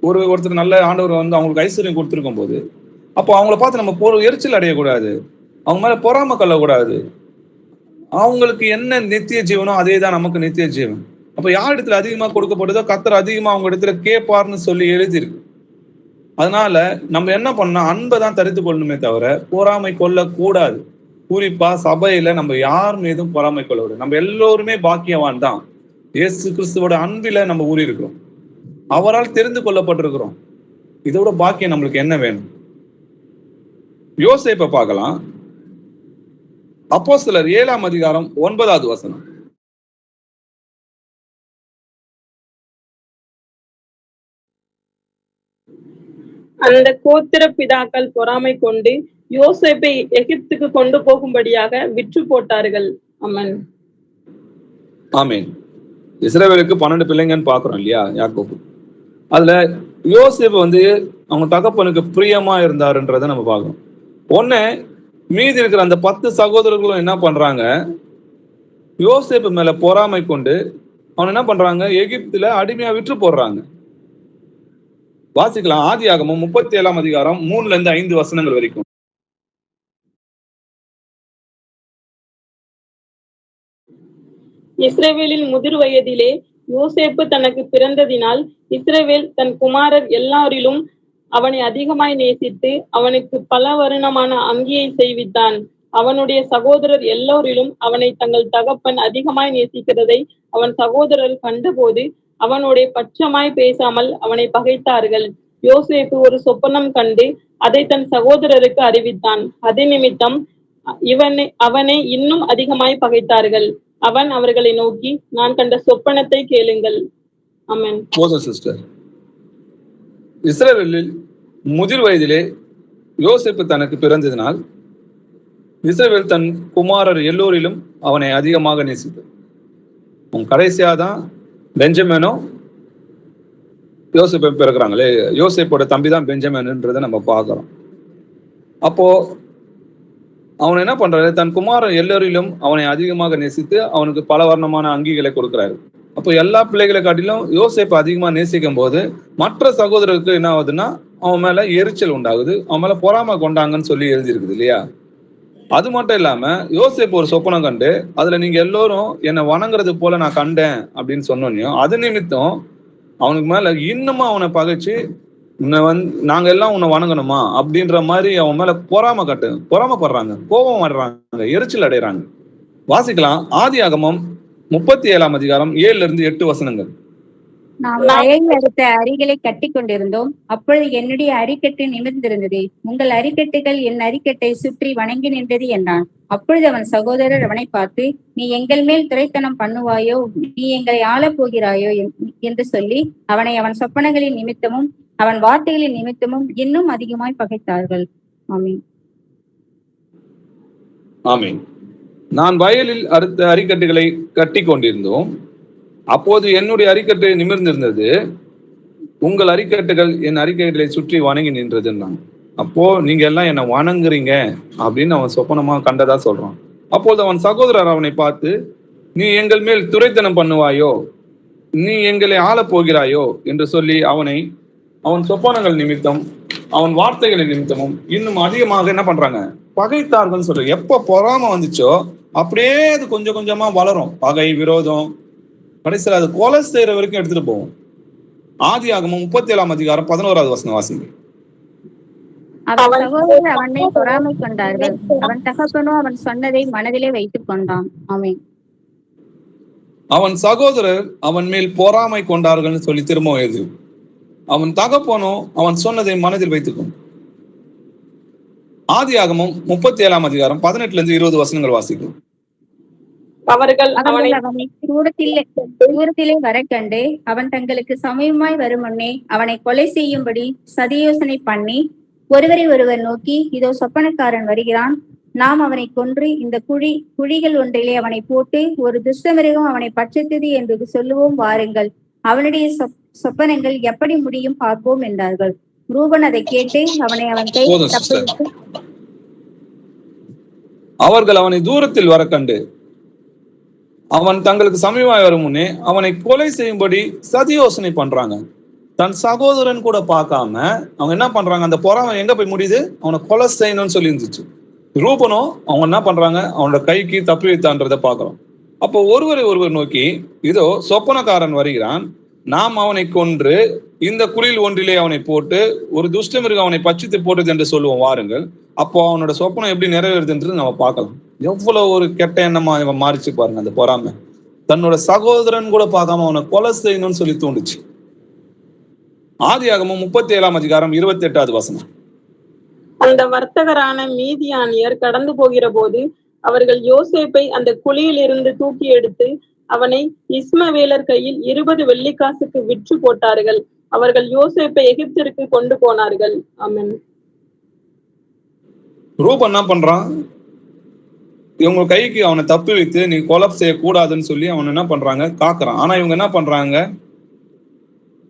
ஒருத்தர் நல்ல ஆண்டவர் வந்து அவங்களுக்கு ஐஸ்வர்யம் கொடுத்துருக்கும் போது அப்போ அவங்கள பார்த்து நம்ம எரிச்சல் அடையக்கூடாது, அவங்க மேல பொறாமை கொள்ளக்கூடாது. அவங்களுக்கு என்ன நித்திய ஜீவனோ அதே தான் நமக்கு நித்திய ஜீவன். அப்ப யார் இடத்துல அதிகமா கொடுக்கப்படுதோ கர்த்தர் அதிகமா அவங்க இடத்துல கேட்பார்னு சொல்லி எழுதியிருக்கு. அதனால நம்ம என்ன பண்ணா அன்பை தான் தரித்து கொள்ளணுமே தவிர பொறாமை கொள்ளக்கூடாது. குறிப்பா சபையில நம்ம யார் மீதும் பொறாமை கொள்ளக்கூடாது. நம்ம எல்லோருமே பாக்கியவான் தான். இயேசு கிறிஸ்துவோட அன்பில நம்ம ஊறி இருக்கிறோம், அவரால் தெரிந்து கொள்ளப்பட்டிருக்கிறோம். இதோட பாக்கியம் நம்மளுக்கு என்ன வேணும்? யோசேப்பை பார்க்கலாம். அப்போஸ்தலர் 7ஆம் அதிகாரம் 9வது வசனம். அந்த கோத்திர பிதாக்கள் பொறாமை கொண்டு யோசேப்பை எகிப்துக்கு கொண்டு போகும்படியாக விற்று போட்டார்கள். ஆமென். ஆமென். இஸ்ரவேலுக்கு 12 பிள்ளைங்கன்னு பாக்குறோம் இல்லையா, யாக்கோபு. அதுல யோசேப்பு வந்து அவங்க தகப்பனுக்கு பிரியமா இருந்தாருன்றதை நம்ம பார்க்கணும். ஒண்ணு மீதி இருக்கிற அந்த 10 சகோதரர்களும் என்ன பண்றாங்க, யோசேப்பு மேல பொறாமை கொண்டு அவன் என்ன பண்றாங்க, எகிப்துல அடிமையா விற்று போடுறாங்க. வாசிக்கலாம் ஆதியாகமம் 37ஆம் அதிகாரம் 3ல இருந்து 5 வசனங்கள் வரைக்கும். இஸ்ரவேலின் முதிர் வயதிலே யோசேப்பு தனக்கு பிறந்ததினால் இஸ்ரவேல் தன் குமாரர் எல்லாரிலும் அவனை அதிகமாய் நேசித்து அவனுக்கு பல வருணமான அங்கியை செய்வித்தான். அவனுடைய சகோதரர் எல்லோரிலும் அவனை தங்கள் தகப்பன் அதிகமாய் நேசிக்கிறதை அவன் சகோதரர் கண்டபோது அவனுடைய பட்சமாய் பேசாமல் அவனை பகைத்தார்கள். யோசேப்பு ஒரு சொப்பனம் கண்டு அதை தன் சகோதரருக்கு அறிவித்தான். அது நிமித்தம் அவனை இன்னும் அதிகமாய் பகைத்தார்கள். அவன் அவர்களை நோக்கி, நான் கண்ட சொப்பனத்தை கேளுங்கள். ஆமென். சிஸ்டர், இஸ்ரவேலில் முதிர் வயதிலே யோசேப்பு தனக்கு பிறந்ததினால் இஸ்ரவேல் தன் குமாரர் எல்லோரிலும் அவனை அதிகமாக நேசித்தார். கடைசியாதான் பெஞ்சமினோ யோசேப்பை பிறகுறாங்களே, யோசேப்போட தம்பி தான் பெஞ்சமின்ன்றதை நம்ம பார்க்கிறோம். அப்போ அவன் என்ன பண்றாரு, தன் குமாரன் எல்லோரிலும் அவனை அதிகமாக நேசித்து அவனுக்கு பல வர்ணமான அங்கிகளை கொடுக்கிறாரு. அப்போ எல்லா பிள்ளைகளை காட்டிலும் யோசேப்பு அதிகமா நேசிக்கும் போது மற்ற சகோதரருக்கு என்ன ஆகுதுன்னா அவன் மேல எரிச்சல் உண்டாகுது, அவன் மேல பொறாமை கொண்டாங்கன்னு சொல்லி எழுதியிருக்குது இல்லையா. அது மட்டும் இல்லாம யோசேப்பு ஒரு சொப்பனம் கண்டு அதுல நீங்க எல்லோரும் என்னை வணங்குறது போல நான் கண்டேன் அப்படின்னு சொன்னோன்னையும் அது நிமித்தம் அவனுக்கு மேல இன்னுமா அவனை பகைச்சு நாங்க எல்லாம் உன்னை வணங்கணுமா அப்படின்ற மாதிரி அவன் மேல பொறாமைப்படுறாங்க, கோபம் வர்றாங்க, எரிச்சல் அடைறாங்க. வாசிக்கலாம் ஆதியாகமம் 37ஆம் அதிகாரம் 7ல இருந்து 8 வசனங்கள். நாம் வயலில் அடுத்த அரிகளை கட்டி கொண்டிருந்தோம். அப்பொழுது என்னுடைய அரிக்கட்டு நிமிர்ந்திருந்தது. உங்கள் அரிக்கட்டுகள் என் அரிக்கட்டை சுற்றி வணங்கி நின்றது என்றான். அப்பொழுது அவன் சகோதரர் அவனை பார்த்து, நீ எங்கள் மேல் துரைத்தனம் பண்ணுவாயோ, நீ எங்களை ஆளப் போகிறாயோ என்று சொல்லி அவனை அவன் சொப்பனங்களின் நிமித்தமும் அவன் வார்த்தைகளின் நிமித்தமும் இன்னும் அதிகமாய் பகைத்தார்கள். ஆமீன். ஆமீன். நான் வயலில் அடுத்த அரிக்கட்டுகளை கட்டி கொண்டிருந்தோம். அப்போது என்னுடைய அரிக்கட்டு நிமிர்ந்திருந்தது. உங்கள் அரிக்கட்டுகள் என் அரிக்கட்டுகளை சுற்றி வணங்கி நின்றதுன்னாங்க. அப்போ நீங்க எல்லாம் என்னை வணங்குறீங்க அப்படின்னு அவன் சொப்பனமா கண்டதா சொல்றான். அப்போது அவன் சகோதரர் அவனை பார்த்து, நீ எங்கள் மேல் துரைத்தனம் பண்ணுவாயோ, நீ எங்களை ஆளப் போகிறாயோ என்று சொல்லி அவன் சொப்பனங்கள் நிமித்தம் அவன் வார்த்தைகளின் நிமித்தமும் இன்னும் அதிகமாக என்ன பண்றாங்க, பகைத்தார்கள் சொல்ற. எப்ப பொறாம வந்துச்சோ அப்படியே அது கொஞ்சம் கொஞ்சமா வளரும். பகை, விரோதம், கடைசியில் அது கொலை செய்யற வரைக்கும் எடுத்துட்டு போவோம். ஆதியாகமம் 37ஆம் அதிகாரம் 11வது வசனம் வாசிங்க. அவன் சகோதரர் அவனை பொறாமை கொண்டார்கள். அவன் தகப்பனோ அவன் சொன்னதை மனதிலே வைத்துக் கொண்டான். ஆமென். அவன் சகோதரர் அவன் மேல் பொறாமை கொண்டார்கள் சொல்லி திரும்பவும் எழுது. அவன் தகப்பனோ அவன் சொன்னதை மனதில் வைத்துக்கொண்டான். ஆதியாகமம் 37 18-20 வசனங்கள் வாசிக்கும். அவர்கள் அவனை அவனை தூரத்திலே வர கண்டு அவன் தங்களுக்கு சமயமாய் வரும் முன்னே அவனை கொலை செய்யும்படி சதியோசனை பண்ணி ஒருவரை ஒருவர் நோக்கி, இதோ சொப்பனக்காரன் வருகிறான், நாம் அவனை கொன்று இந்த குழிகள் ஒன்றிலே அவனை போட்டு ஒரு துஷ்டமிருகம் அவனை பட்சித்தது என்று சொல்லுவோம், வாருங்கள், அவனுடைய சொப்பனங்கள் எப்படி முடியும் பார்ப்போம் என்றார்கள். ரூபன் அதை கேட்டு அவனை அவன் கை தப்புவித்து அவர்கள் அவனை தூரத்தில் வர கண்டு அவன் தங்களுக்கு சமீபமாய் வரும் முன்னே அவனை கொலை செய்யும்படி சதியோசனை பண்றாங்க. தன் சகோதரன் கூட பார்க்காம அவங்க என்ன பண்றாங்க, அந்த பொறாமை எங்க போய் முடியுது, அவனை கொலை செய்யணும்னு சொல்லி இருந்துச்சு. ரூபனோ அவங்க என்ன பண்றாங்க, அவனோட கைக்கு தப்பி வைத்தான்றதை பார்க்கிறோம். அப்போ ஒருவர் நோக்கி, இதோ சொப்பனக்காரன் வருகிறான், நாம் அவனை கொன்று இந்த குழியில் ஒன்றிலே அவனை போட்டு ஒரு துஷ்டமிருகம் அவனை பட்சித்து போட்டது என்று சொல்லுவோம், வாருங்கள். அப்போ அவனோட சொப்பனம் எப்படி நிறைவேறுதுன்றது நம்ம பார்க்கலாம். எவ்வளவு ஒரு கெட்ட எண்ணமா இவன் மாறிச்சு பாருங்க. அந்த பொறாமை தன்னோட சகோதரன் கூட பார்க்காம அவனை கொலை செய்யணும்னு சொல்லி தோணுச்சு. ஆதியாகமம் 37 வசனம். அந்த வர்த்தகரான மீதியானியர் கடந்து போகிற போது அவர்கள் யோசேப்பை அந்த குழியில் இருந்து தூக்கி எடுத்து அவனை இஸ்மவேலர் கையில் 20 வெள்ளிக்காசுக்கு விற்று போட்டார்கள். அவர்கள் யோசேப்பை எகிப்திற்கு கொண்டு போனார்கள். ஆமென். ரூபன் என்ன பண்றான், இவங்க கைக்கு அவனை தப்பி வைத்து நீ கொலை செய்யக்கூடாதுன்னு சொல்லி அவன் என்ன பண்றாங்க, காக்குறான். ஆனா இவங்க என்ன பண்றாங்க,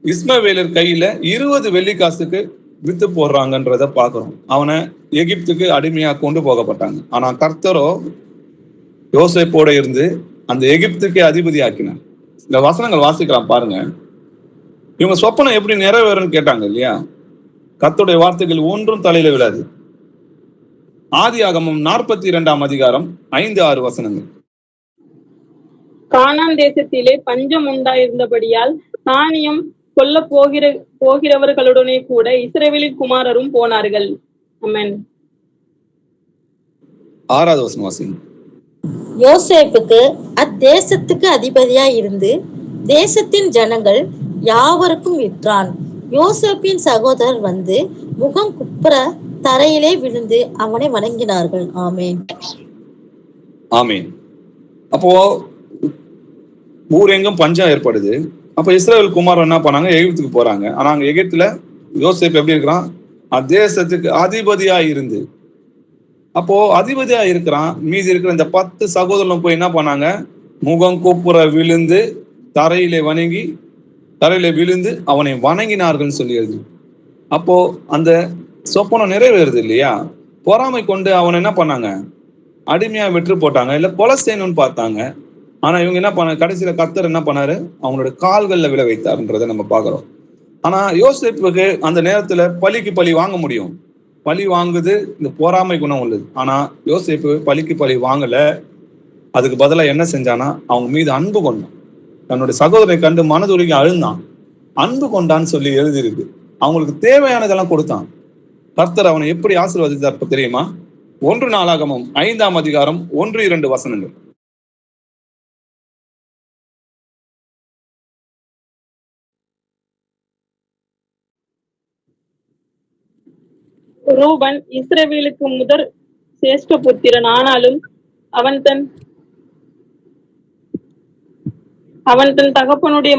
இஸ்மவேலர் கையில 20 வெள்ளிக்காசுக்கு வித்து போடுறாங்கன்றத பாக்குறோம். அவனை எகிப்துக்கு அடிமையா கொண்டு போகப்பட்டாங்க. ஆனா கர்த்தரோ யோசேப்போட இருந்து அந்த எகிப்துக்கு அதிபதி ஆக்கினார். இந்த வசனங்கள் வாசிக்கலாம் பாருங்க. இவங்க சொப்பனம் எப்படி நிறைவேறும்னு கேட்டாங்க இல்லையா, கர்த்தருடைய வார்த்தைகள் ஒன்றும் தலையில விழாது. ஆதியாகமம் 42 5-6 வசனங்கள். கானான் தேசத்திலே பஞ்சம் உண்டாயிருந்தபடியால் தானியம் கொல்ல போகிறவர்களுடனே கூட இஸ்ரவேலின் குமாரரும் போனார்கள். ஆமென். 6வது வசனம் வாசிங்க. யோசேப்புக்கு அத்தேசத்துக்கு அதிபதியாய் இருந்து தேசத்தின் ஜனங்கள் யாவருக்கும் விற்றான். யோசேப்பின் சகோதரர் வந்து முகம் குப்புற தரையிலே விழுந்து அவனை வணங்கினார்கள். ஆமேன். ஆமேன். அப்போ ஊரெங்கும் பஞ்சம் ஏற்படுது. அப்ப இஸ்ரவேல் குமார் என்ன பண்ணாங்க, எகிப்துக்கு போறாங்க. ஆனா அங்க எகிப்துல யோசேப் எப்படி இருக்கிறான், அத்தேசத்துக்கு அதிபதியா இருந்து, அப்போ அதிபதியா இருக்கிறான். மீதி இருக்கிற இந்த 10 சகோதரனும் போய் என்ன பண்ணாங்க, முகம் கூப்புற விழுந்து தரையில விழுந்து அவனை வணங்கினார்கள் சொல்லி எழுது. அப்போ அந்த சொப்பனம் நிறைவேறுது இல்லையா, பொறாமை கொண்டு அவனை என்ன பண்ணாங்க, அடிமையா விற்று போட்டாங்க, இல்ல கொலை செய்யணும்னு பார்த்தாங்க. ஆனா இவங்க என்ன பண்ண, கடைசியில கர்த்தர் என்ன பண்ணாரு, அவங்களோட கால்கள்ல விழ வைத்தாருன்றதை நம்ம பாக்குறோம். ஆனா யோசேப்புக்கு அந்த நேரத்துல பழிக்கு பழி வாங்க முடியும். பழி வாங்குது இந்த பொறாமை குணம் உள்ளது. ஆனா யோசேப்பு பழிக்கு பழி வாங்கல. அதுக்கு பதிலா என்ன செஞ்சானா, அவங்க மீது அன்பு கொண்டான். தன்னுடைய சகோதரனை கண்டு மனதுருகி அழுந்தான். அன்பு கொண்டான்னு சொல்லி எழுதியிருக்கு. அவங்களுக்கு தேவையானதெல்லாம் கொடுத்தான். கர்த்தர் அவனை எப்படி ஆசீர்வதித்தார் தெரியுமா? 1 நாளாகமம் 5 1-2 வசனங்கள். ரூபன் இஸ்ரவேலுக்கு முதற் சேஷ்ட புத்திரன். ஆனாலும் அவன் தன் தகப்பனுடைய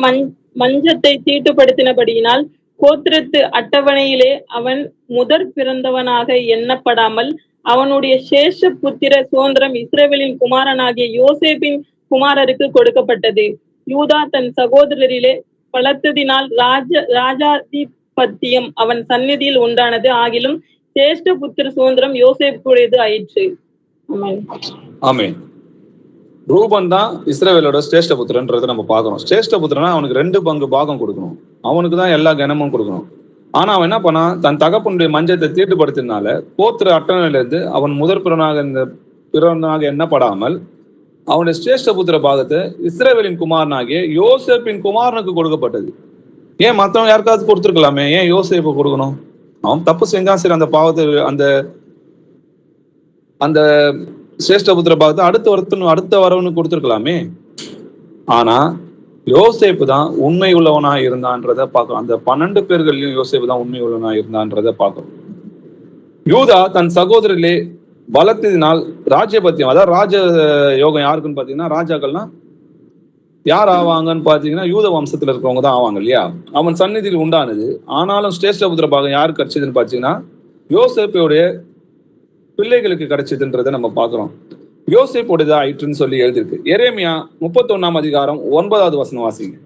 மஞ்சத்தை தீட்டுப்படுத்தினபடியினால் கோத்திரத்து அட்டவணையிலே அவன் முதற் பிறந்தவனாக எண்ணப்படாமல் அவனுடைய சேஷ புத்திர சுதந்திரம் இஸ்ரவேலின் குமாரனாகிய யோசேப்பின் குமாரருக்கு கொடுக்கப்பட்டது. யூதா தன் சகோதரரிலே பலத்ததினால் ராஜாதிபத்தியம் அவன் சந்நிதியில் உண்டானது. ஆகிலும் சேஷ்ட புத்திர சுதந்திரம் யோசேப்புடையது ஆயிற்று. ஆமென். ரூபன் தான் இஸ்ரவேலோட ஸ்ரேஷ்ட புத்திரன்றதை நம்ம பார்க்கணும். ஸ்ரேஷ்ட புத்திரனா அவனுக்கு 2 பங்கு பாகம் கொடுக்கணும். அவனுக்கு தான் எல்லா கனமும் கொடுக்கணும். ஆனா அவன் என்ன பண்ணான், தன் தகப்பனுடைய மஞ்சத்தை தீட்டுப்படுத்தினால கோத்திர அட்டவணையில இருந்து அவன் முதற் பிறனாக எண்ணப்படாமல் அவனுடைய ஸ்ரேஷ்ட புத்திர பாகத்தை இஸ்ரவேலின் குமாரனாகிய யோசேப்பின் குமாரனுக்கு கொடுக்கப்பட்டது. ஏன் மற்றவன் யாருக்காவது கொடுத்துருக்கலாமே, ஏன் யோசேப்பு கொடுக்கணும்? அவன் தப்பு செஞ்சான், சரி, அந்த பாவத்தை அந்த சிரேஷ்ட புத்திர பாகத்தை அடுத்த வரவனு கொடுத்துருக்கலாமே. ஆனா யோசேப்பு தான் உண்மை உள்ளவனா இருந்தான்றத பார்க்கணும். அந்த 12 பேர்களையும் யோசேப்பு தான் உண்மை உள்ளவனா இருந்தான்றத பார்க்கணும். யூதா தன் சகோதரிலே பலத்தினால் ராஜ்யபத்தியம், அதாவது ராஜ யோகம் யாருக்குன்னு பாத்தீங்கன்னா, ராஜாக்கள்னா யார் ஆவாங்கன்னு பாத்தீங்கன்னா யூத வம்சத்துல இருக்கவங்க தான் ஆவாங்க இல்லையா. அவன் சந்நிதியில் உண்டானது. ஆனாலும் சிரேஷ்டபுத்திர பாகம் யாருக்கு கிடைச்சதுன்னு பாத்தீங்கன்னா யோசேப்போடைய பிள்ளைகளுக்கு கிடைச்சதுன்றதை நம்ம பாக்குறோம். யோசேப்போடையது ஆயிற்றுன்னு சொல்லி எழுதியிருக்கு. எரேமியா 31 அதிகாரம் 9வது வசனம் வாசிங்க.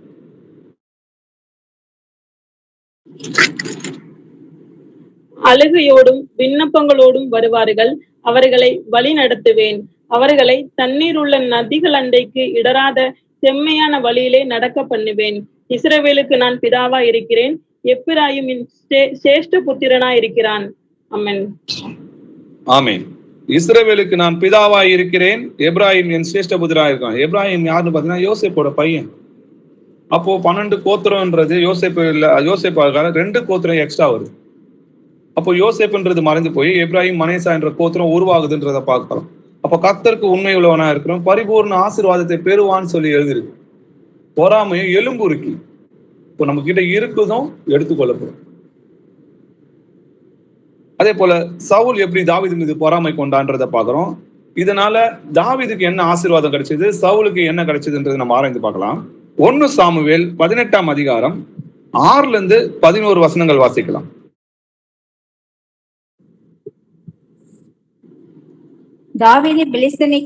அழுகையோடும் விண்ணப்பங்களோடும் வருவார்கள், அவர்களை வழி நடத்துவேன். அவர்களை தண்ணீர் உள்ள நதிகள் அண்டைக்கு இடராத செம்மையான வழியிலே நடக்க பண்ணுவேன். இஸ்ரவேலுக்கு நான் பிதாவா இருக்கிறேன், எப்பிராயிமின் சேஷ்ட புத்திரனா இருக்கிறான். ஆமென். ஆமென். இஸ்ரவேலுக்கு நான் பிதாவா இருக்கிறேன், எப்ராஹிம் என் சிரேஷ்ட புத்திரனா இருக்கான். எப்ராஹிம் யாருன்னு பாத்தீங்கன்னா யோசேப்போட பையன். அப்போ 12 கோத்திரம்ன்றது யோசேப்பு இல்ல, யோசேப்பாக 2 கோத்திரம் எக்ஸ்ட்ரா வருது. அப்போ யோசேப்புன்றது மறைந்து போய் எப்ராஹிம் மனேசா என்ற கோத்திரம் உருவாகுதுன்றத பார்க்கிறோம். அப்ப கர்த்தருக்கு உண்மை உள்ளவனா இருக்கிறோம், பரிபூர்ண ஆசீர்வாதத்தை பெறுவான்னு சொல்லி எழுதிருக்கு. பொறாமையும் எலும்பு இருக்கு. இப்போ நம்ம கிட்ட இருக்குதும் எடுத்துக்கொள்ளப்படும். அதே போல சவுல் எப்படி தாவீது மீது பொறாமை கொண்டான்றதை பார்க்கிறோம். இதனால தாவீதுக்கு என்ன ஆசீர்வாதம் கிடைச்சது, சவுலுக்கு என்ன கிடைச்சதுன்றது நம்ம ஆராய்ந்து பார்க்கலாம். 1 சாமுவேல் 18 அதிகாரம் 6 11 வசனங்கள் வாசிக்கலாம். தாவீது பெலிஸ்தனை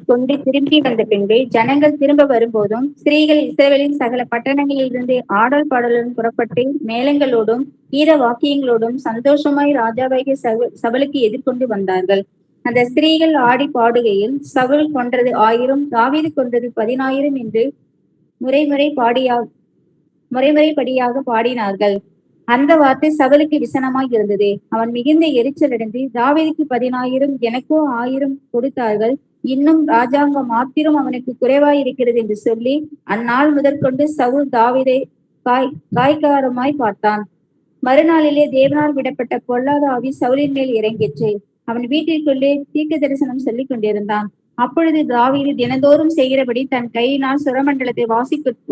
கொண்டு திரும்பி வந்த பின்பு ஜனங்கள் திரும்ப வரும்போதும் ஸ்திரீகள் இஸ்ரவேலின் சகல பட்டணங்களிலிருந்து ஆடல் பாடலுடன் புறப்பட்டு மேளங்களோடும் கீத வாக்கியங்களோடும் சந்தோஷமாய் ராஜாவாகிய சவுலுக்கு எதிர்கொண்டு வந்தார்கள். அந்த ஸ்திரீகள் ஆடி பாடுகையில், சவுல் கொன்றது 1000, தாவீது கொன்றது 10,000 என்று முறைமுறைப்படியாக பாடினார்கள். அந்த வார்த்தை சவுலுக்கு விசனமாய் இருந்தது. அவன் மிகுந்த எரிச்சல் அடைந்து, தாவீதுக்கு 10,000 எனக்கோ 1000 கொடுத்தார்கள், இன்னும் ராஜாங்கம் மாத்திரம் அவனுக்கு குறைவாய் இருக்கிறது என்று சொல்லி அந்நாள் முதற்கொண்டு சவுல் தாவீதை காய்காரமாய் பார்த்தான். மறுநாளிலே தேவனால் விடப்பட்ட பொல்லாத ஆவி சவுலின் மேல் இறங்கிற்று. அவன் வீட்டிற்குள்ளே தீர்க்க தரிசனம் சொல்லிக் கொண்டிருந்தான். அப்பொழுது தாவீது தினந்தோறும் செய்கிறபடி தன் கையினால் சுரமண்டலத்தை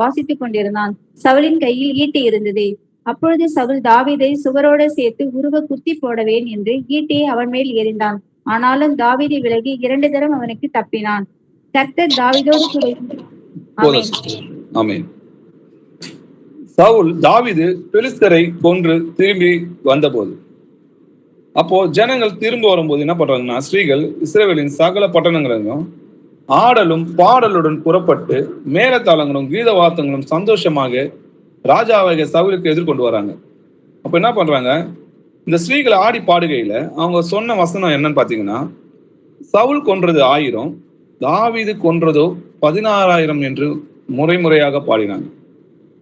வாசித்துக் கொண்டிருந்தான். சவுலின் கையில் ஈட்டி இருந்தது. அப்பொழுது சவுல் தாவீதை சுவரோடு சேர்த்து உருவ குத்தி போடவேன் என்று ஈட்டியை அவன் மேல் எறிந்தான். ஆனாலும் தாவீதை விலகி 2 தரம் அவனுக்கு தப்பினான். கர்த்தர் தாவீதோடு கூட. ஆமென். சவுல் தாவீது பெலிஸ்தரை கொன்று திரும்பி வந்தபோது, அப்போ ஜனங்கள் திரும்ப வரும்போது என்ன பண்றாங்கன்னா, ஸ்திரீகள் இஸ்ரவேலின் சகல பட்டணங்களிலும் ஆடலும் பாடலுடன் புறப்பட்டு மேலத்தாளங்களும் கீத வார்த்தங்களும் சந்தோஷமாக ராஜாவாகிய சவுலுக்கு எதிர்கொண்டு வராங்க. அப்ப என்ன பண்றாங்க, இந்த ஸ்திரீகள் ஆடி பாடுகையில அவங்க சொன்ன வசனம் என்னன்னு பாத்தீங்கன்னா, சவுல் கொன்றது 1000, தாவீது கொன்றதோ 16,000 என்று முறையாக பாடினாங்க.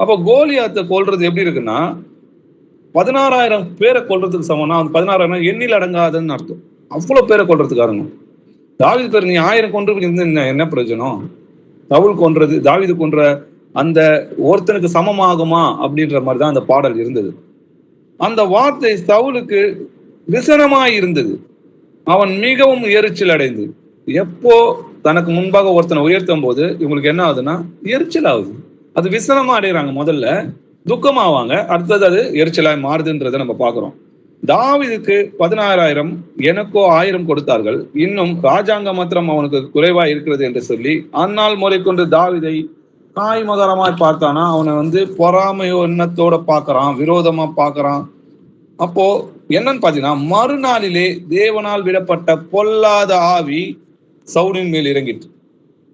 அப்போ கோலியாத்தை கொல்றது எப்படி இருக்குன்னா, 16,000 பேரை கொல்றதுக்கு சமம்னா, 16,000 எண்ணில் அடங்காதுன்னு அர்த்தம். அவ்வளவு பேரை கொல்றதுக்காரங்க. தாவீது பேர் நீ 1000 கொன்று என்ன பிரயோஜனம்? சவுல் கொன்றது, தாவீது கொன்ற அந்த ஒருத்தனுக்கு சமமாகுமா அப்படின்ற மாதிரிதான் அந்த பாடல் இருந்தது. அந்த வார்த்தை சவுலுக்கு விசனமாய் இருந்தது. அவன் மிகவும் எரிச்சல் அடைந்து, எப்போ தனக்கு முன்பாக ஒருத்தனை உயர்த்தும் போது இவங்களுக்கு என்ன ஆகுதுன்னா எரிச்சல் ஆகுது. அது விசனமா அடைகிறாங்க. முதல்ல துக்கமாவாங்க, அடுத்தது அது எரிச்சலாய் மாறுதுன்றதை நம்ம பார்க்கிறோம். தாவீதுக்கு 16,000 எனக்கோ 1000 கொடுத்தார்கள், இன்னும் ராஜாங்க மாத்திரம் அவனுக்கு குறைவா இருக்கிறது என்று சொல்லி அந்நாள் முறை கொண்டு தாவீதை காய்மகரமாய் பார்த்தானா. அவனை பொறாமையோ எண்ணத்தோட பார்க்கறான், விரோதமா பார்க்கறான். அப்போ என்னன்னு பாத்தீங்கன்னா, மறுநாளிலே தேவனால் விடப்பட்ட பொல்லாத ஆவி சவுலின் மேல் இறங்கிட்டு.